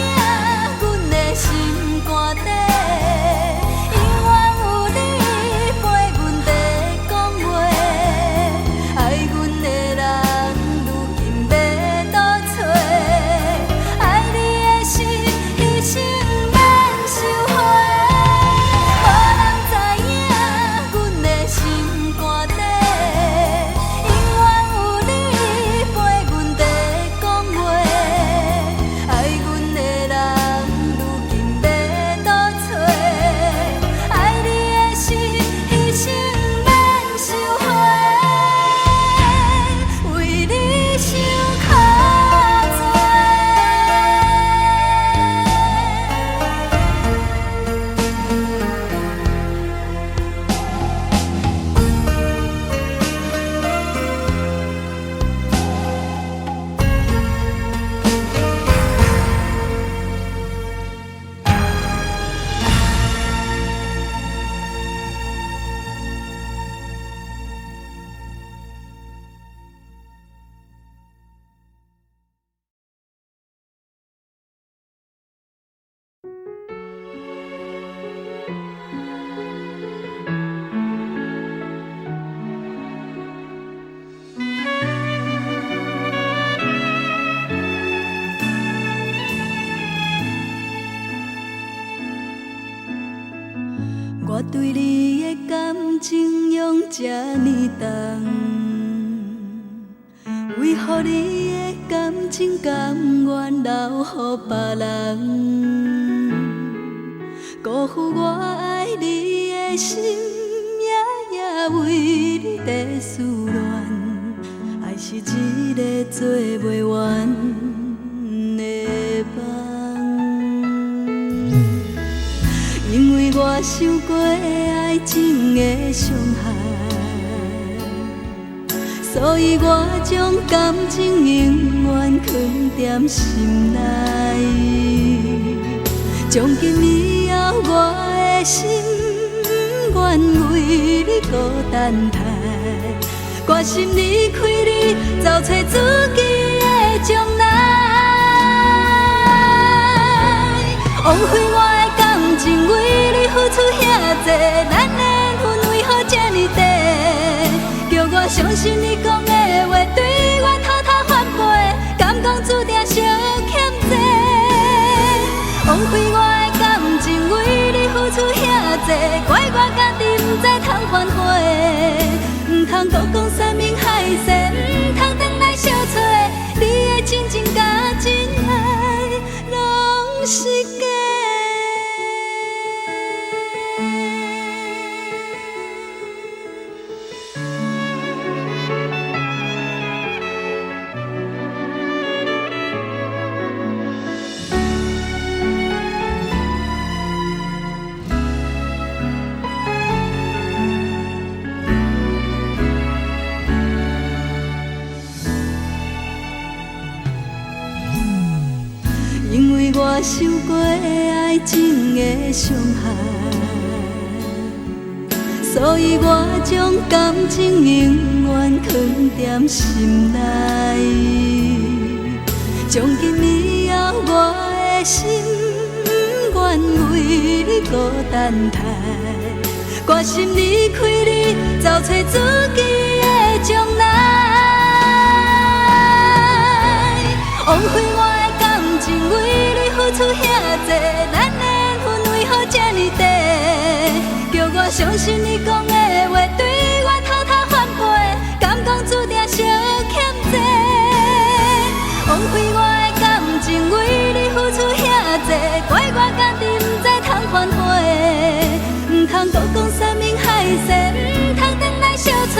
[SPEAKER 1] 阮的心情用这呢重？为何你的感情甘愿留予别人？辜负我爱你的心，夜夜为你在思恋。爱是一个做袂完的梦，因为我受过爱情的伤害，所以我将感情永远藏在心内。从今以后，我的心不愿为你孤单待，决心离开你，找找自己的将来。枉费我的感情，为你付出遐多，咱的缘分为何这呢短？叫我相信你讲的话，对我偷偷反背，敢讲注定相欠债。枉费我的感情，为你付出遐多，怪我家己不知通反悔。唔通搁讲山盟海誓，唔通转来相找。你的真情甲真爱，拢是假。因为我受过爱情的伤害，所以我将感情永远藏在心内。从今以后，我的心不愿为你孤单待，决心离开你，找找自己的将来。枉费我的感情，为你付出遐多，咱的缘分为何这呢短？叫我相信你讲的话，对我偷偷反背，敢讲注定相欠债。枉费我的感情，为你付出遐多，怪我家己不知通反悔。唔通搁讲山盟海誓，唔通转来相找。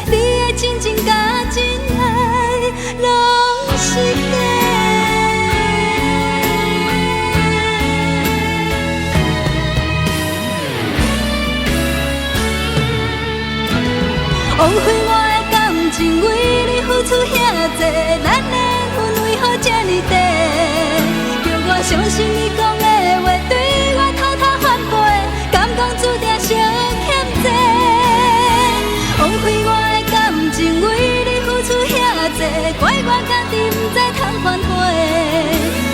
[SPEAKER 1] 你的真情甲真爱，拢是假。枉费我的感情，为你付出遐多，咱的缘分为何这呢短？叫我相信你讲的话，对我偷偷反背，敢讲注定相欠债。枉费我的感情，为你付出遐多，怪我家己不知通反悔。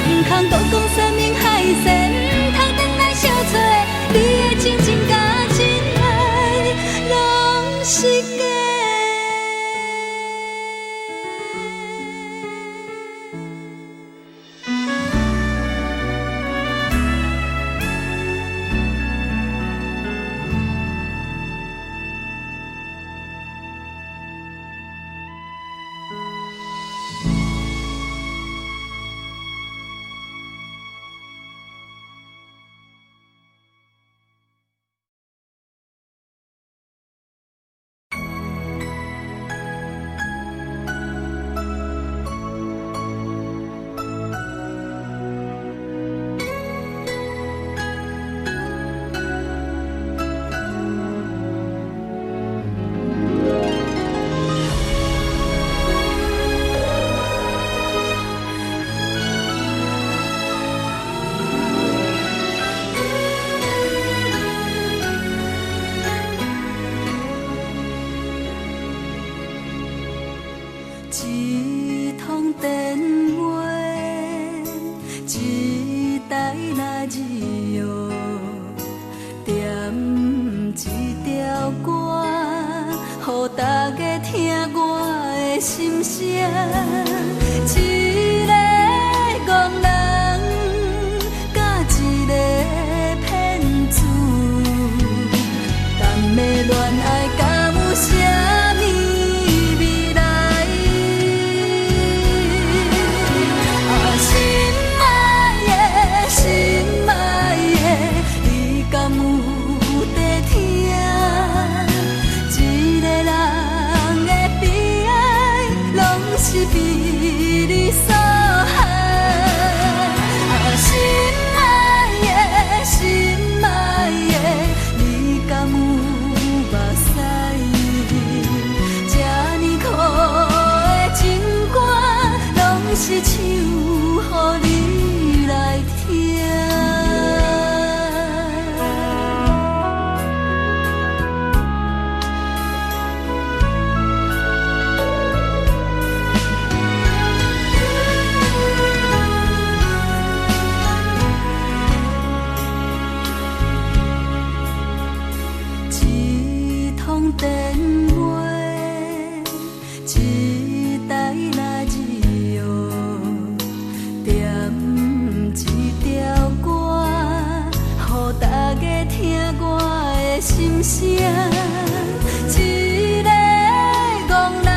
[SPEAKER 1] 唔通搁讲山盟海誓，唔通转来相找。你的真情甲真爱，拢是假。一通电话，一台拉radio，点一条歌，予大家听我的心声。一个憨人，甲一个骗子，谈的恋爱。你所害。心爱的，心爱的，你敢有目屎？这呢苦的情歌，拢是唱予你来听。一通电话，一台radio，点一条歌，予大家听我的心声。一个憨人，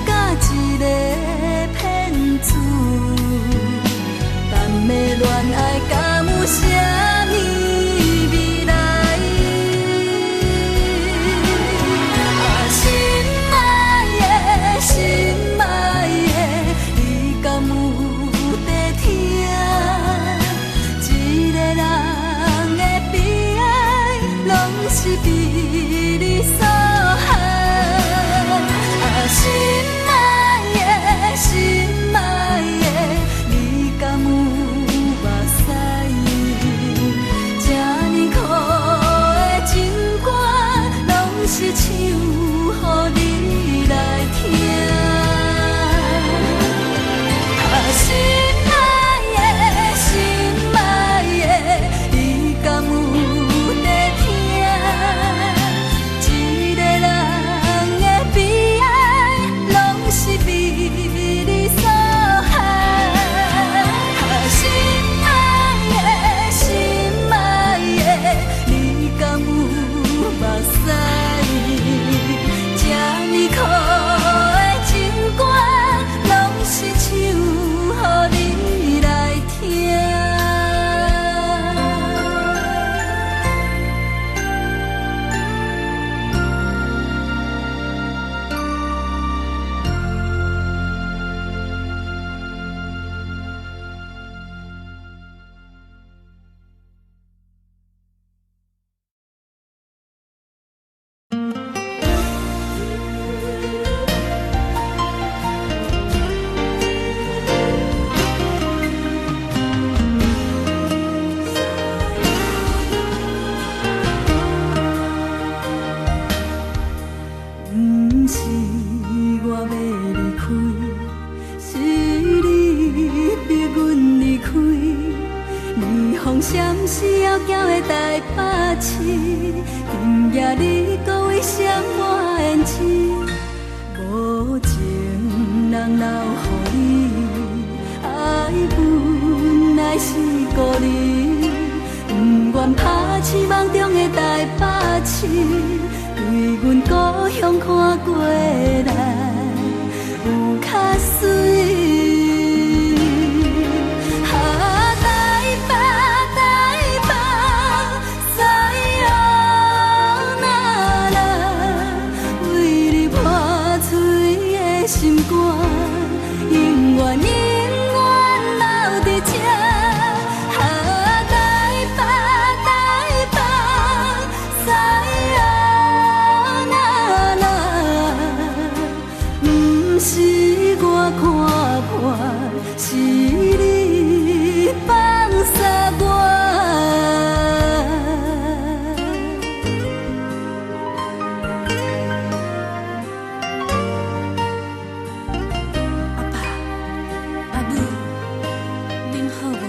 [SPEAKER 1] 甲一个骗子，但的恋爱敢有啥物未来？心爱的，心爱的，你敢有在听？一个人的悲哀，拢是被你所害。心爱的，心爱的，你敢有目屎？这呢苦的情歌，拢是唱予你来听。心爱的，心爱的，你敢有在听？一个人的悲哀，拢是被你所害。心爱的，心爱的，你敢有目屎？这呢苦的情歌，拢是唱予你来听。不是我要离开，是你逼阮离开。年风闪时后叫的台北市，今夜你搁为谁我缘起？无情人留予你，爱本来是故你，不愿拍醒梦中的台北市。为阮故乡看过来，有较水。台北，台北，西洋那拉，为你破碎的心肝，永远永远留伫这。台北，台北，西洋那拉，不是我看破，是你放下我。阿爸，阿母，恁好无？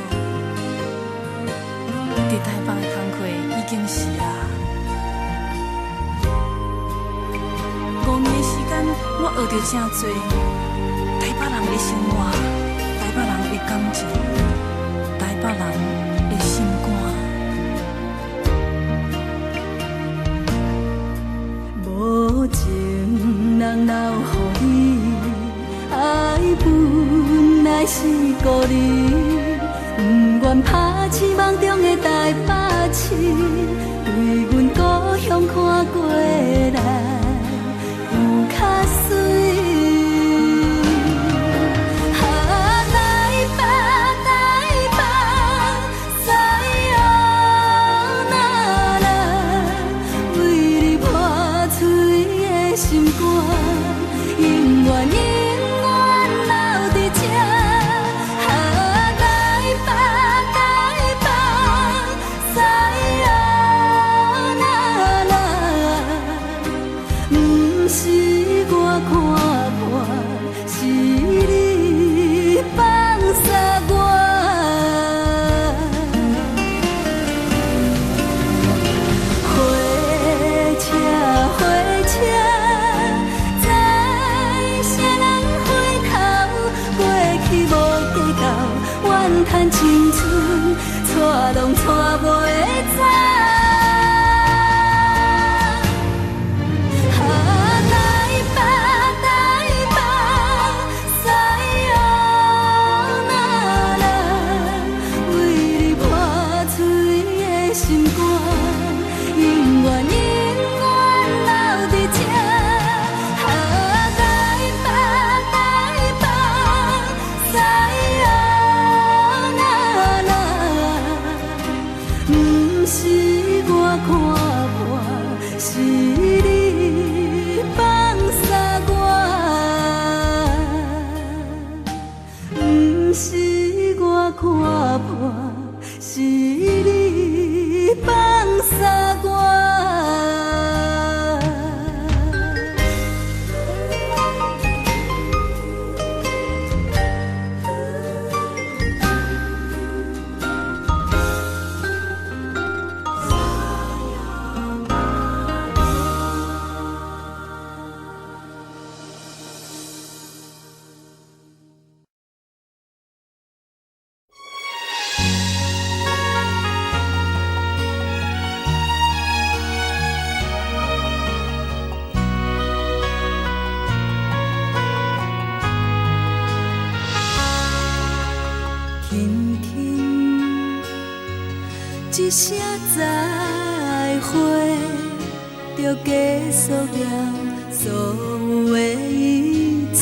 [SPEAKER 1] 伫台北的工课已经是啊。5年的时间，我学到真多台北人的生活，台北人的感情，台北人的心肝。无情人留予你，爱本来是故你，不愿拍醒梦中的台北市，为阮故乡看过来，有较水。趁青春，带拢带袂走。台北，台北，西洋啦啦，为你破碎的心肝，永远永远留伫这。台北，台北，西洋啦啦，不是我看破，是你放下我。不是我看破，是你放下我。轻轻一声再会，就结束了所有的一切。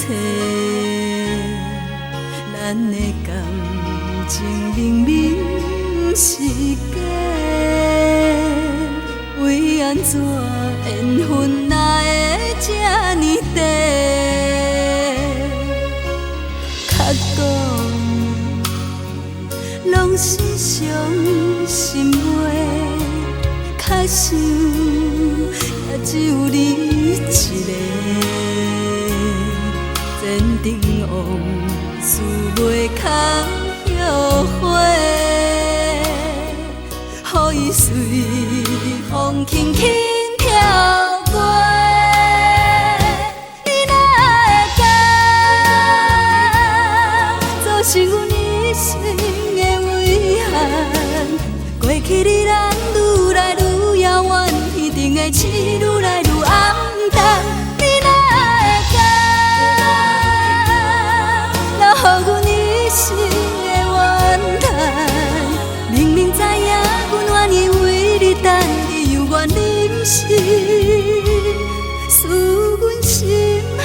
[SPEAKER 1] 咱的感情明明是假，为安怎缘分哪会这呢短？较讲拢是伤心话，较想也只有你一个。前程往事袂堪后悔，予伊随风轻轻飘过。你哪会敢做是阮一生的遗憾？过去的咱愈来愈遥远，天顶的星愈来愈暗淡。你哪会敢留予阮一生的怨叹？明明知影阮愿意为你等，你犹原忍心输阮心寒。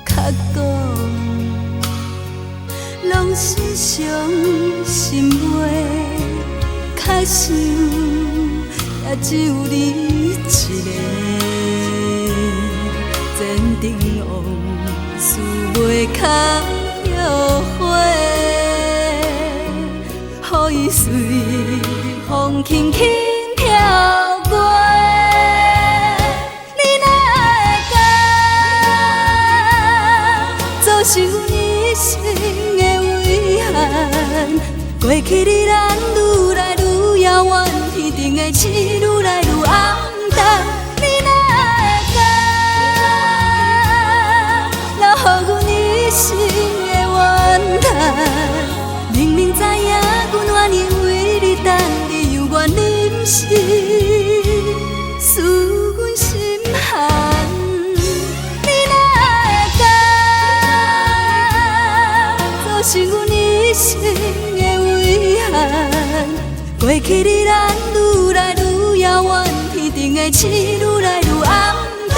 [SPEAKER 1] 较讲拢是伤心话，较想也只有你一个。前程往事袂堪后悔，予伊随风轻轻飘过。你哪会敢做是阮一生的遗憾？过去的咱愈来愈遥远，天顶的星愈来愈暗淡。你哪会敢留予阮一生的怨叹？明明知影阮愿意为你等，你犹原忍心输阮心寒。你哪会敢做是阮一生的遗憾？过去的咱愈来愈遥远，天顶的星愈来愈暗淡。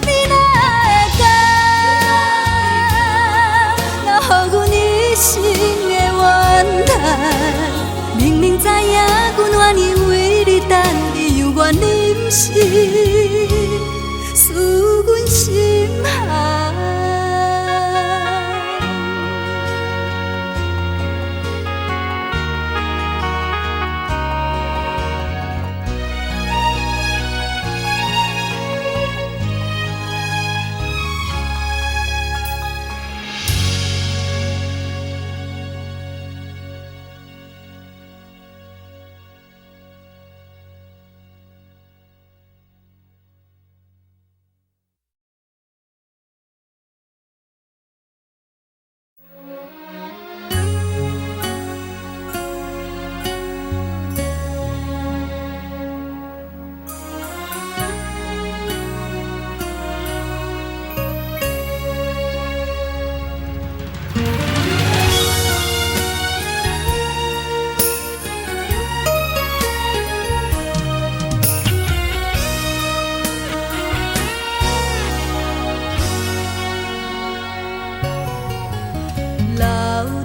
[SPEAKER 1] 你哪会敢留予阮一生的怨叹？明明知影阮愿意为你等，你犹原忍心输阮心寒。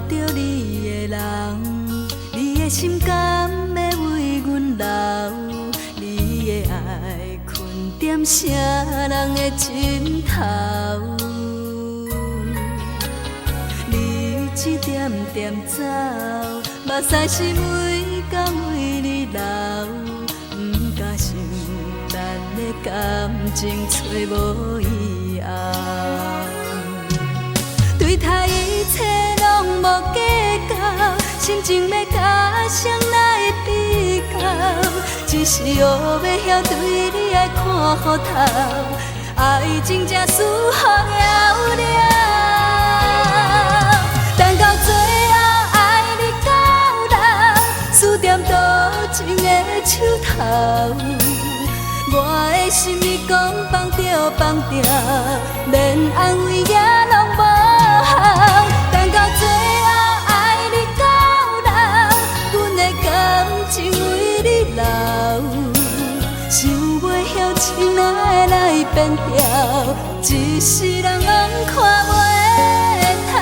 [SPEAKER 1] 着你的人，你的心甘要为阮留，你的爱困踮啥人的枕头？你一点点走，目屎是每天为你流，不敢想咱的感情找无以后。对待一切拢无计较，心情要甲谁来会比较？只是学要晓对你爱看糊头，爱情才输予了了。等到最后爱你到老，输点多情的手头。我的心意讲放着放着，连安慰也拢无效。等到最后爱你到老，阮的感情为你留，想袂晓情哪会来变调，一世人拢看袂透。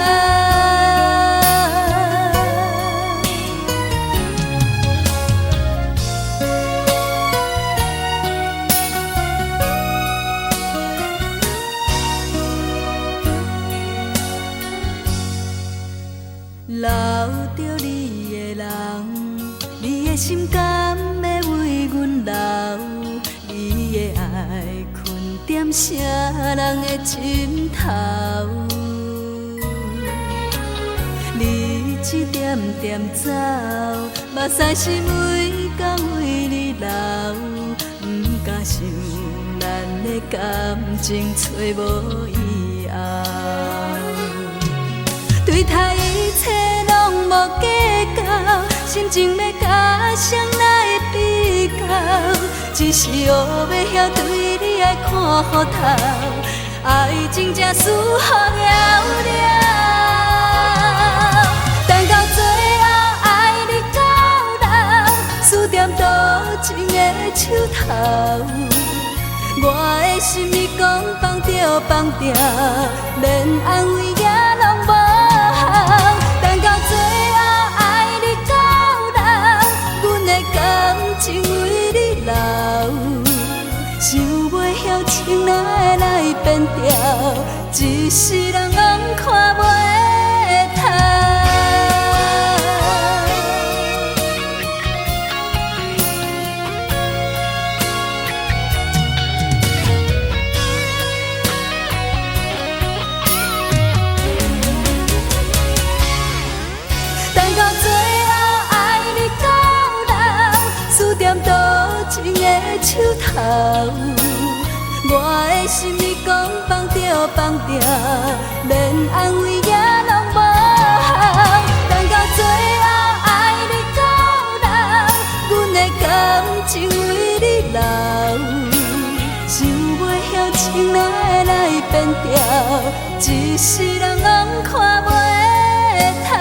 [SPEAKER 1] 留着你的人，你的心甘要为阮留，你的爱困踮啥人的枕头？你一点点走，目屎是每天为你流，不敢想咱的感情找无以后。对待一切拢无计较，心情要甲谁来会比较？只是学要晓对你爱看糊头，爱情才输予了了。等到最后爱你到老，输点多情的手头。我的心意讲放着放着，连安慰也拢无效。等到最后爱你到老，阮的感情为你留，想袂晓情哪会来变调，一世人拢看袂透。情的手头，我的心意讲放着放着，连安慰也拢无效。等到最后爱你到老，阮的感情为你留，想袂晓情哪会来变调，一世人拢看袂透。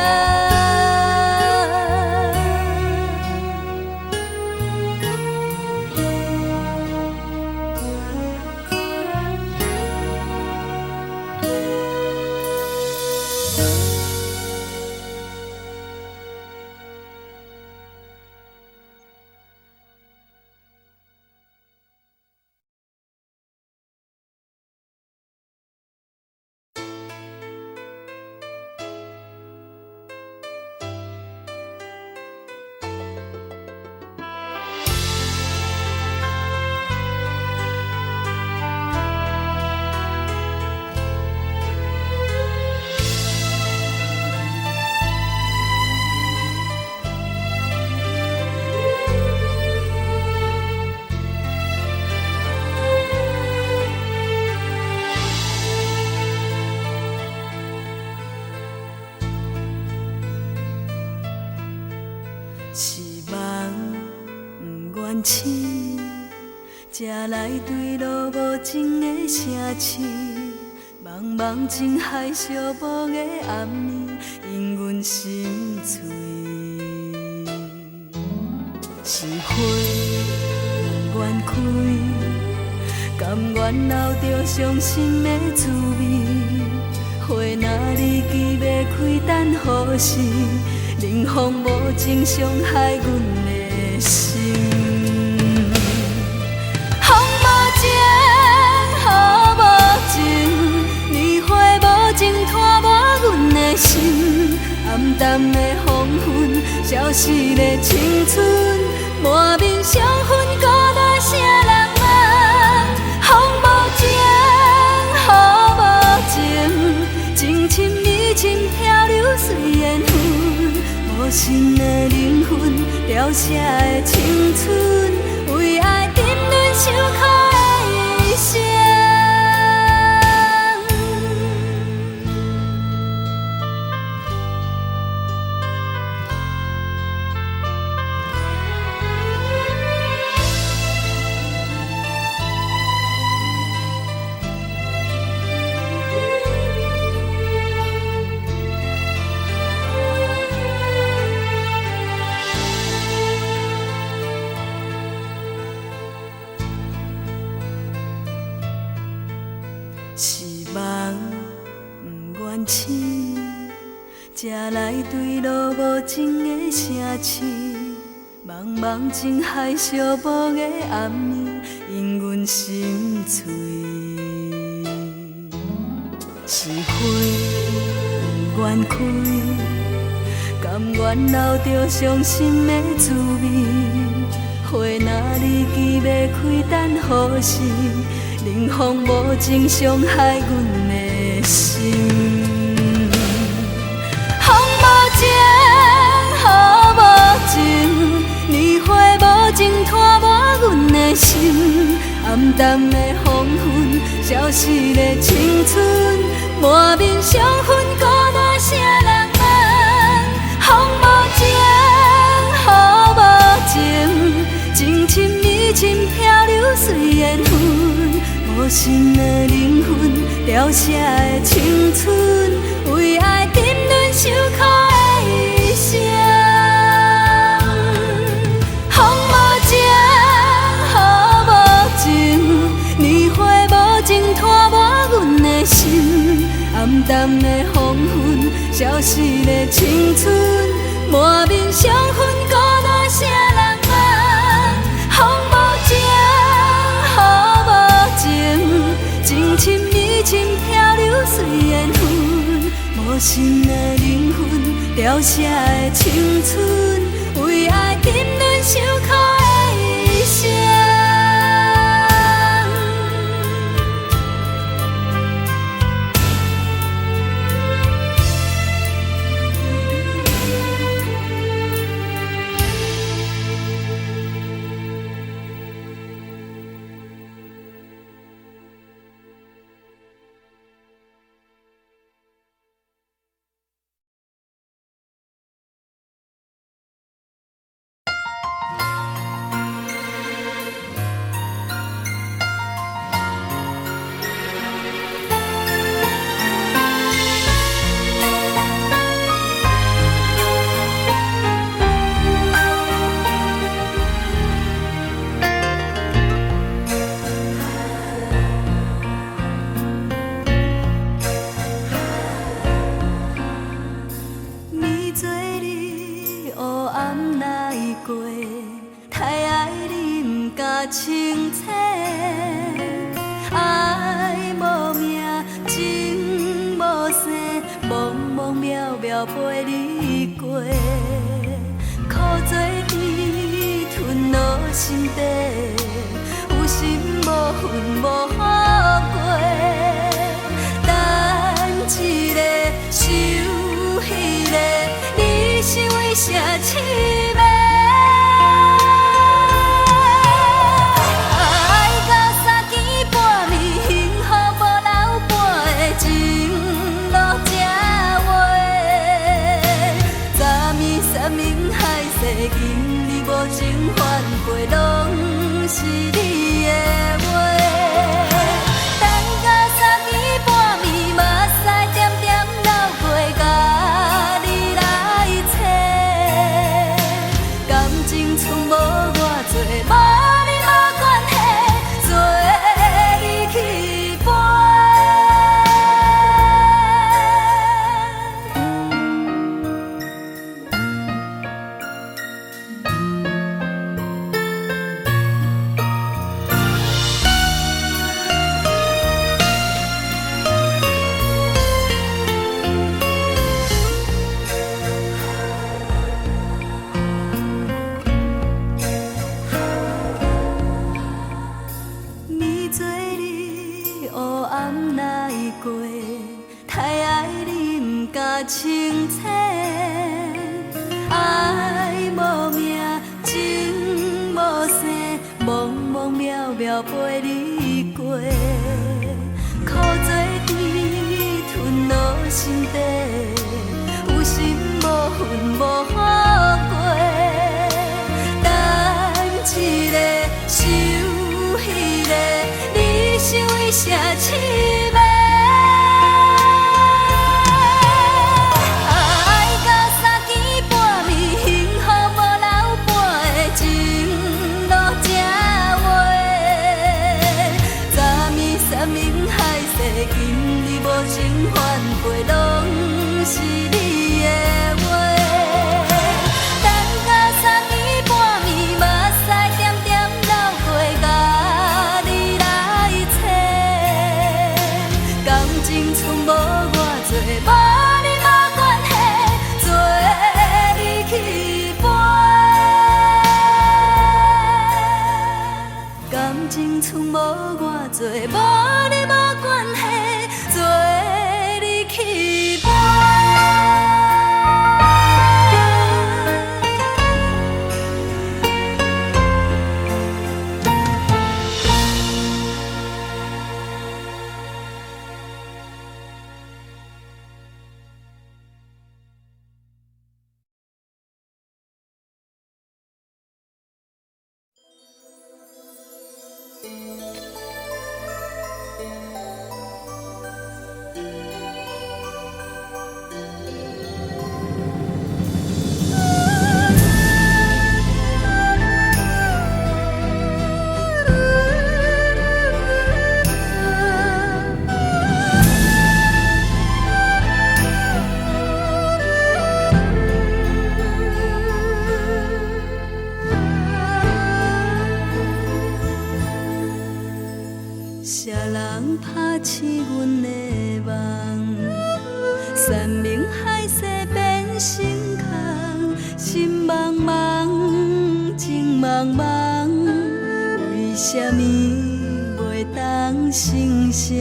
[SPEAKER 1] 才来对路无情的城市，茫茫情海寂寞的暗暝，因阮心碎。是花不愿开，甘愿留着伤心的滋味。花若离奇要开等雨时，冷风无情伤害阮的心。风无情，雨无情，年花无情拖无阮的心。暗淡的黄昏，消失的青春，满面伤痕，孤单谁人问？风无情，雨无情，情深意深，漂流随缘分。无心的灵魂，凋谢的青春，为爱沉沦受苦的一生。是梦不愿醒，才来对路无情的城市。茫茫情海寂寞的暗暝，因阮心碎。是花不愿开，甘愿留着伤心的滋味。花若离枝要开等雨时，冷风无情伤害阮的心。风无情，雨无情，年花无情拖无阮的心。暗淡的黄昏，消失的青春，满面伤痕，孤单谁人问？风无情，雨无情，情深意深，漂流随缘分。无心的灵魂，凋谢的青春，为爱沉沦受苦的一生。风无情，雨无情，年花无情拖无阮的心。暗淡的黄昏，消失的青春，满面伤痕，孤单谁人问？风无情，雨无情，情深意深，漂流随缘分。无心的灵魂，凋谢的青春，为爱沉沦受苦的一生。清醒，爱无名，情无生，茫茫渺渺陪你过，苦做甜，吞落心底，有心无魂无好过，等一个，想迄个，你是为啥痴迷？今日无情反悔，拢是你的话。等到3更半暝，目屎点点流过，甲你来找。清醒，爱无名，情无生，茫茫渺渺陪你过，苦做甜，吞落心底，有心无份无好过，等一个，想迄个，你是为啥痴迷？情反背拢是你的话，等到3更半暝，目屎点点流过，甲你来找，感情从无偌多，无你无关系，做你去飞。感情从无偌多，无你无关系。做你去飞。啥人拍醒阮的梦？山明海誓变成空，心茫茫，情茫茫，为什么袂当成双？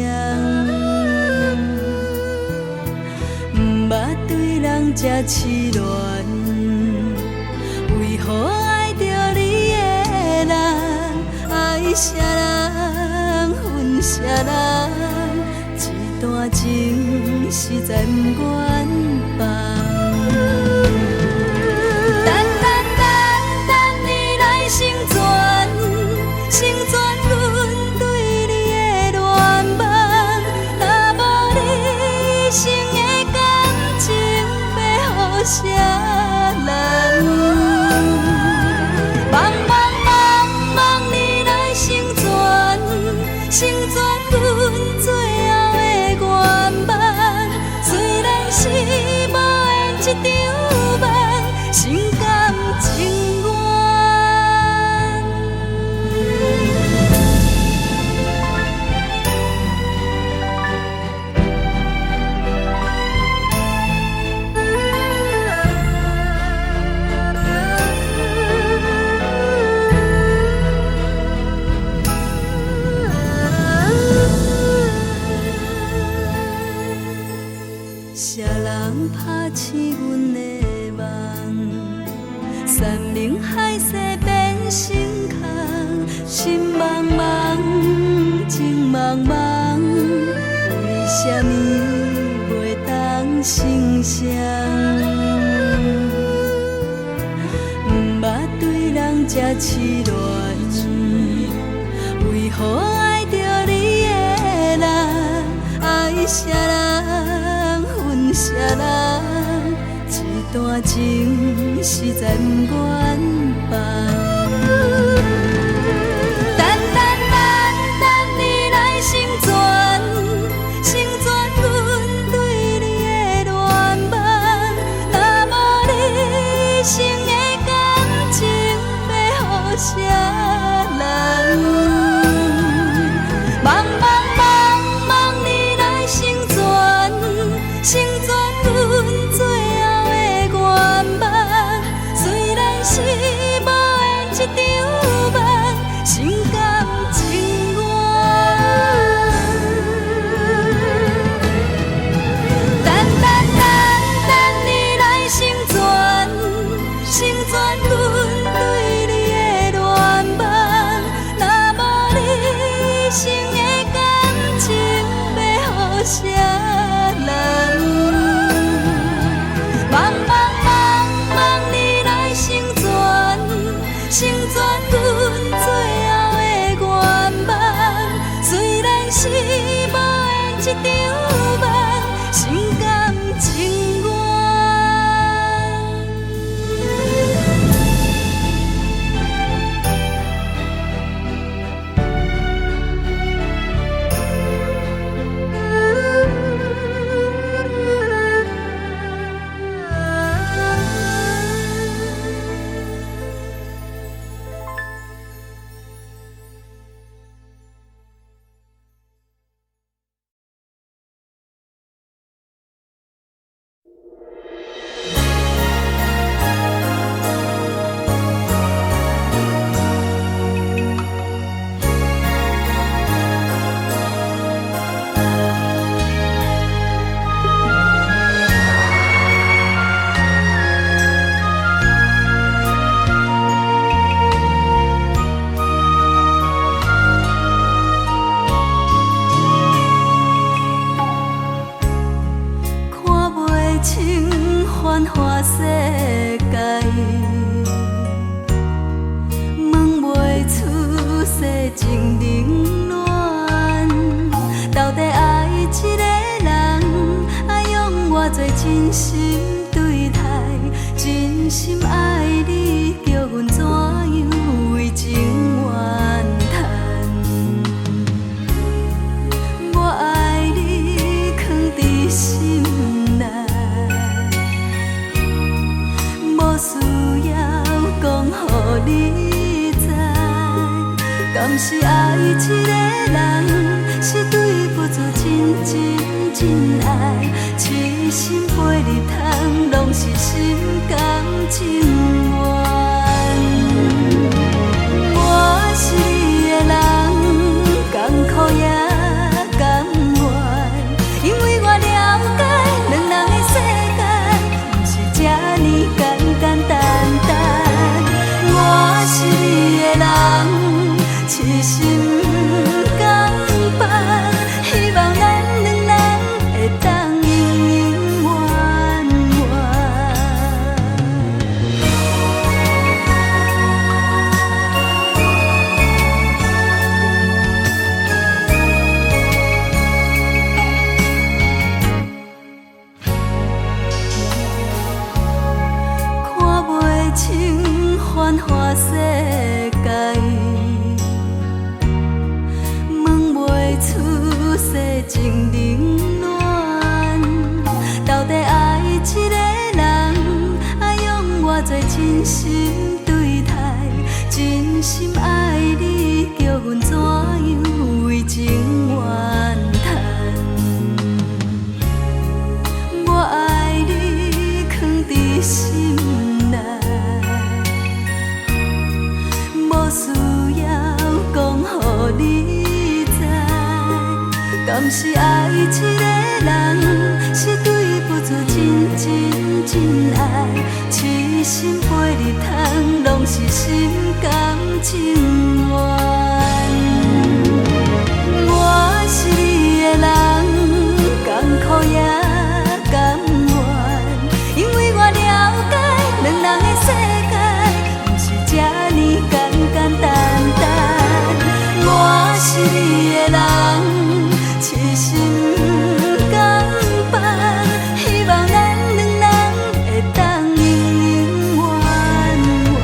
[SPEAKER 1] 毋捌对人这痴恋，为何爱着你的人？爱啥人？啥人？一段情实在不愿放。等你来成全，成全阮对你的恋梦。若无你一生的感情，要予啥人？茫你来成全。成全阮最后的愿望，虽然是无缘一场梦，心甘情愿。啥人拍醒阮的梦？山明海誓变成空，心茫茫，情茫茫，为什么袂当成双？毋捌对人这痴恋，为何爱着你的人？爱啥人？啥人？一段情实在不愿放。等你来成全，成全阮对你的恋梦。若无你一生的感情，要予啥人？茫你来成全，成全。阮最后的愿望，虽然是无缘情繁华世界，问袂出世情冷暖。到底爱一个人，爱用偌多真心对待，真心爱你，叫阮怎样为情怨叹？我爱你，藏伫心内，无需要讲予你知。敢是爱一个人，是对付出真真真爱，痴心陪你通，拢是心甘情愿。我是你的人，甘苦也甘愿，因为我了解两人的世界，不是这呢简简单单。我是你的人，痴心甘办，希望咱两人会当永永远看袂清繁华世界，问袂出世情冷暖。到底爱一个人，爱用偌多真心对待，真心爱你，叫阮怎样为情怨叹？我爱你，藏伫心内，无需要讲予你知。敢是爱一个人，是对付出真真真爱，痴心陪你通，拢是心甘情愿。我是你的人，甘苦也甘愿，因为我了解两人的世界，不是这呢简简单单。我是你的人，痴心甘办，希望咱两人会当永永远远。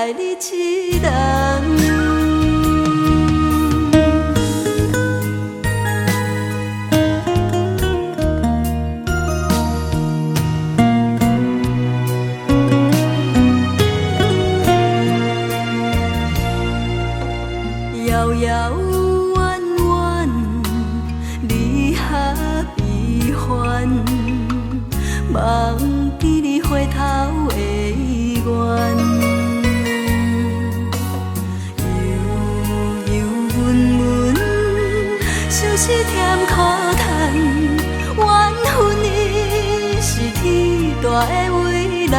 [SPEAKER 1] 爱你一人。遥遥远远，离合悲欢，忘记你回头的愿。悠悠闷闷，像是甜苦叹，缘分伊是天大的为难。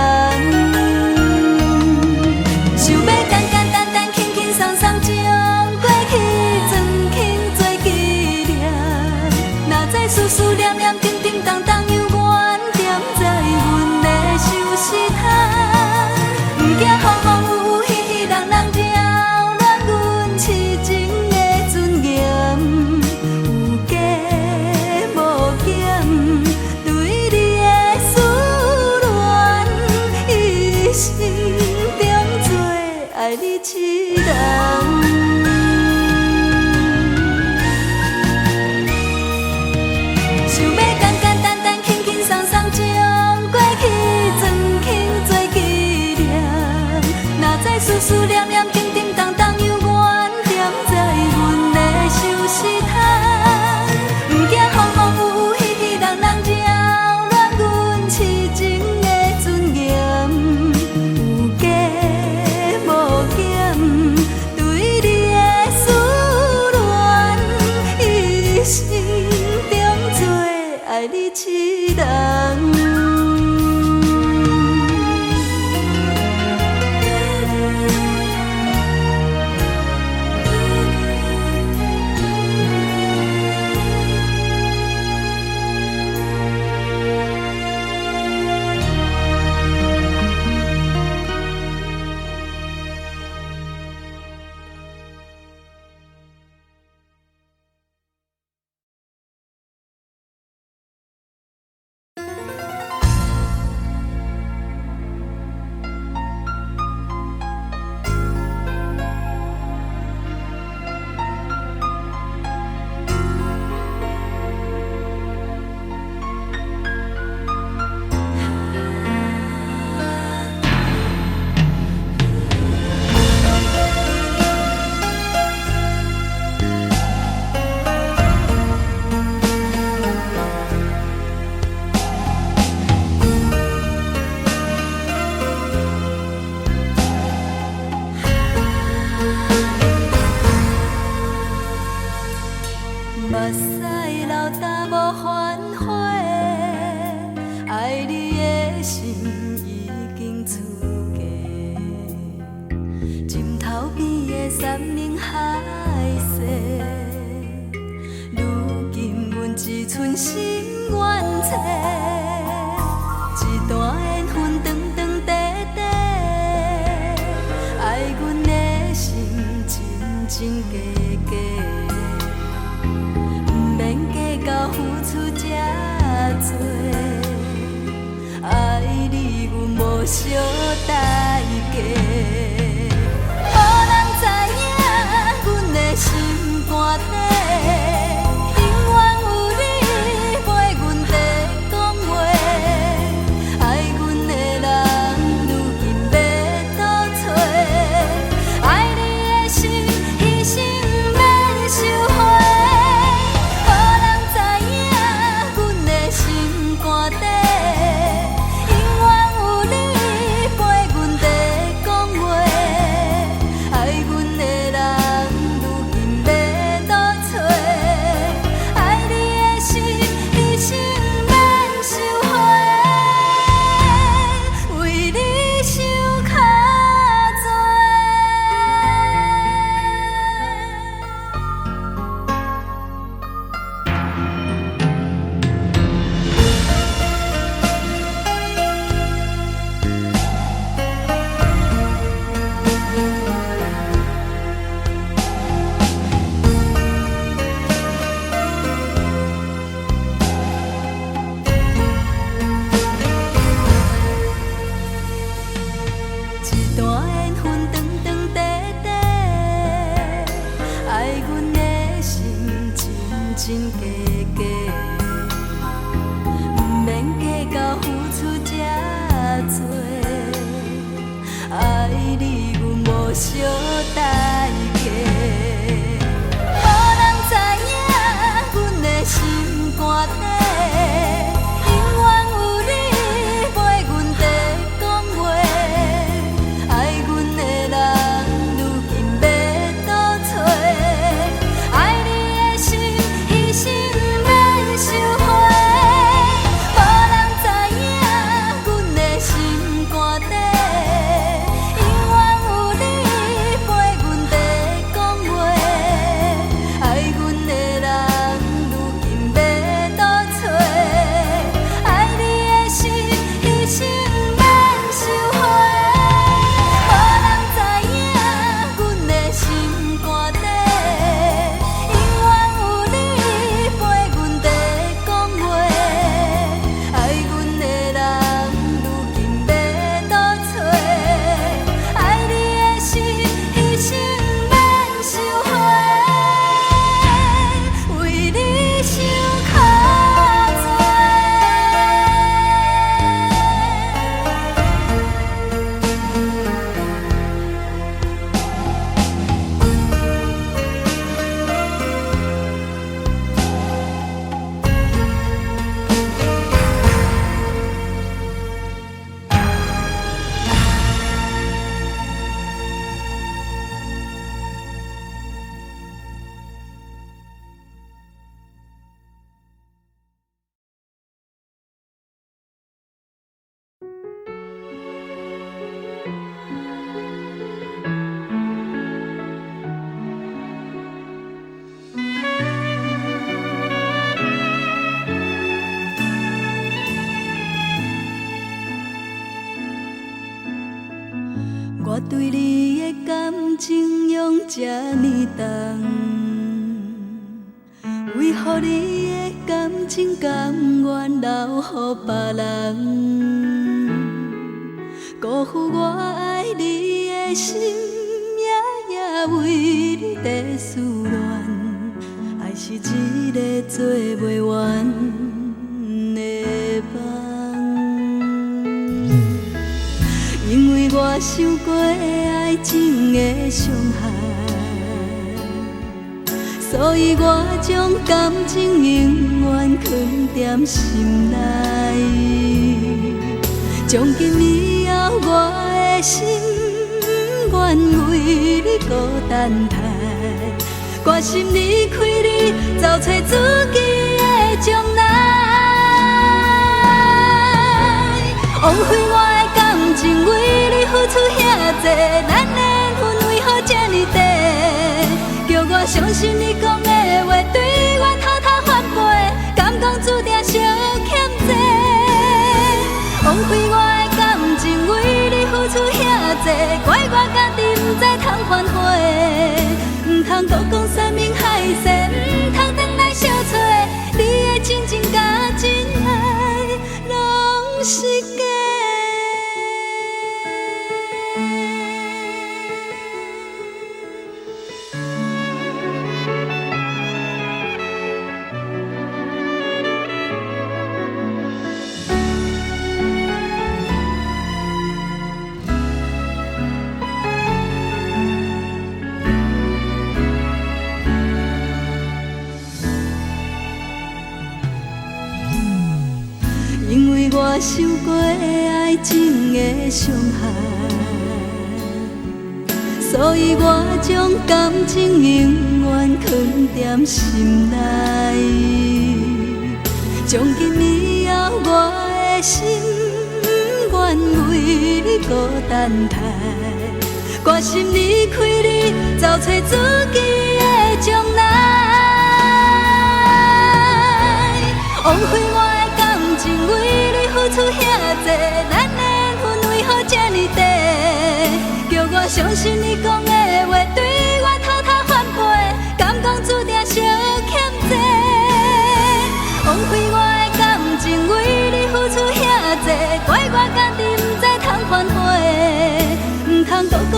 [SPEAKER 1] 想要简简单单、轻轻松松将过去装轻做纪念，哪知思思念念、叮叮当当犹原踮在阮的手心头。不惊风风雨雨、喜喜人人扰乱阮痴情的尊严，有加无减，对你的思念，一生中做爱你一人。想要简简单单、轻轻松松将过去装轻做纪念，哪知思思念念、叮叮当当犹原踮在阮的手心头。不惊风风雨雨、喜喜人人扰乱阮痴情的尊严，有加无减，对你的思念，一生中做爱你一人。目屎流干无反悔，爱你的心已经出嫁，枕头边的山盟海誓，如今阮只剩心愿册，一段缘分长长短短，爱阮的心真真假假。到付出这多，爱你阮无小代价。无人知影阮的心肝底，永远有你陪阮在讲话。爱阮的人如今要倒找，爱你的心一生免收回。一段缘份长长短短，爱阮的心真真假假，不免计较付出这多，爱你阮无小代价。无人知影阮的心肝底，永远有你陪阮在讲话。爱阮的人，如今要倒找？爱你的心，一生免收回。无人知影阮的心肝底，永远有你陪阮在讲话。爱阮的人，如今要倒找？爱你的心，一生免收回。无人知影阮的心肝底，永远有你陪阮在讲话。爱阮的人，如今要倒找？爱你的心，一生免收回。为你想较多。我对你的感情用这呢重，为何你的感情甘愿留予别人？辜负我爱你的心，夜夜为你在思恋。爱是一个做袂完的梦。因为我受过爱情的伤害，所以我将感情永远藏在心内。从今以后，我的心愿为你孤单待，决心离开你，找找自己的将来。枉费我的感情，为你付出遐多，咱的缘分为何这呢短？叫我相信你讲的话，对我偷偷反背，敢讲注定相欠债。枉费我的感情，为你付出遐多，怪我家己不知通反悔，唔通搁讲山盟海誓，唔通转来相找。你的真情甲真爱，拢是假。因为我受过爱情的伤害，所以我将感情永远藏在心内。从今以后，我的心愿为你孤单待，决心离开你，找找自己的将来。枉费我的感情，为你付出遐多，咱的缘分为何这呢短？叫我相信你讲的话，对我偷偷反背，敢讲注定相欠债。枉费我的感情，为你付出遐多，怪我家己不知通反悔，唔通搁讲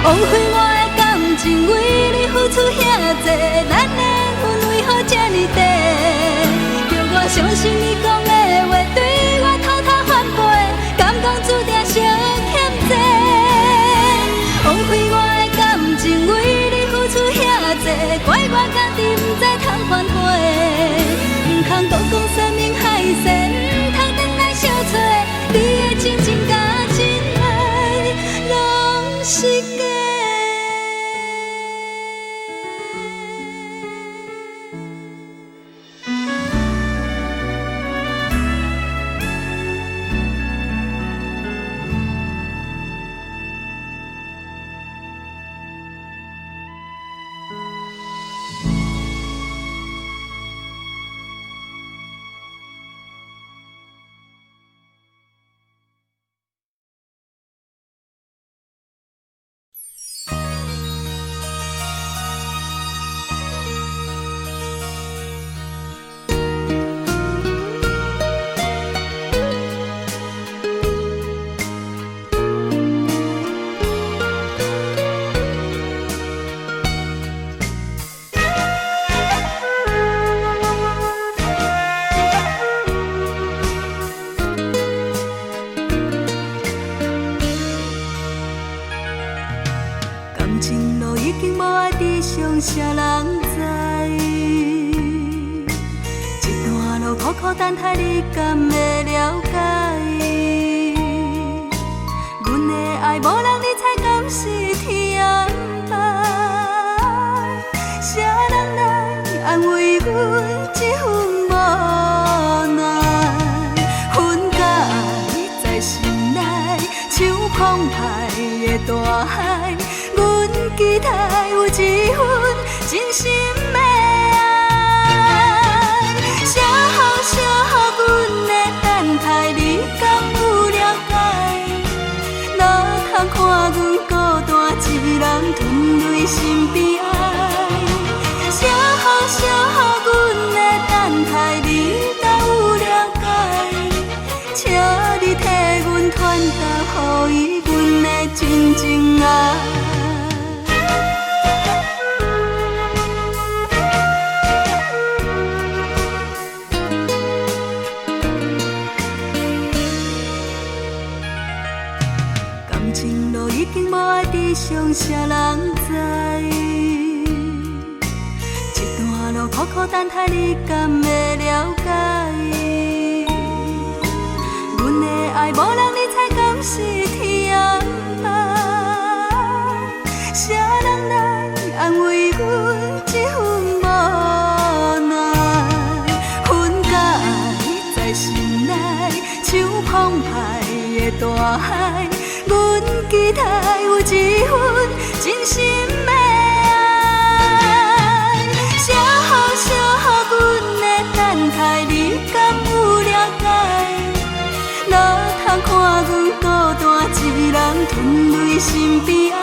[SPEAKER 1] 枉费我的感情为你付出遐多，咱的缘为何这呢低？叫我相信你讲的话，对我偷偷反背，敢讲注定相欠债？枉费我的感情为你付出遐多，怪我家己不知通反悔，唔通讲生命海誓，唔通等来相找，你的真情甲真爱拢是假。啥人知？一段路苦苦等待，你敢会了解？阮的爱无人理睬，敢是天安排？啥人来安慰阮这份无奈？阮甲你在心内，像澎湃的大海。期待有一份真心的爱，写好写好阮的等待，你敢有了解？哪通看阮孤单一人吞泪心悲哀？写好写好阮的等待，你若有了解？请你替阮传达，予伊阮的真情爱。已经无爱知，剩啥人知？一段路苦苦等待，你敢会了解？阮的爱无人理睬，敢是天安排？啥人来安慰阮这份无奈？阮甲你在心内，像澎湃的大海。阮期待有一份真心的爱，写好写好阮的等待，你敢有了解？哪通看阮孤单一人吞泪心悲哀？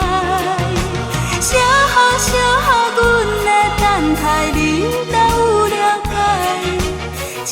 [SPEAKER 1] 写好写好阮的等待，你若有了解？请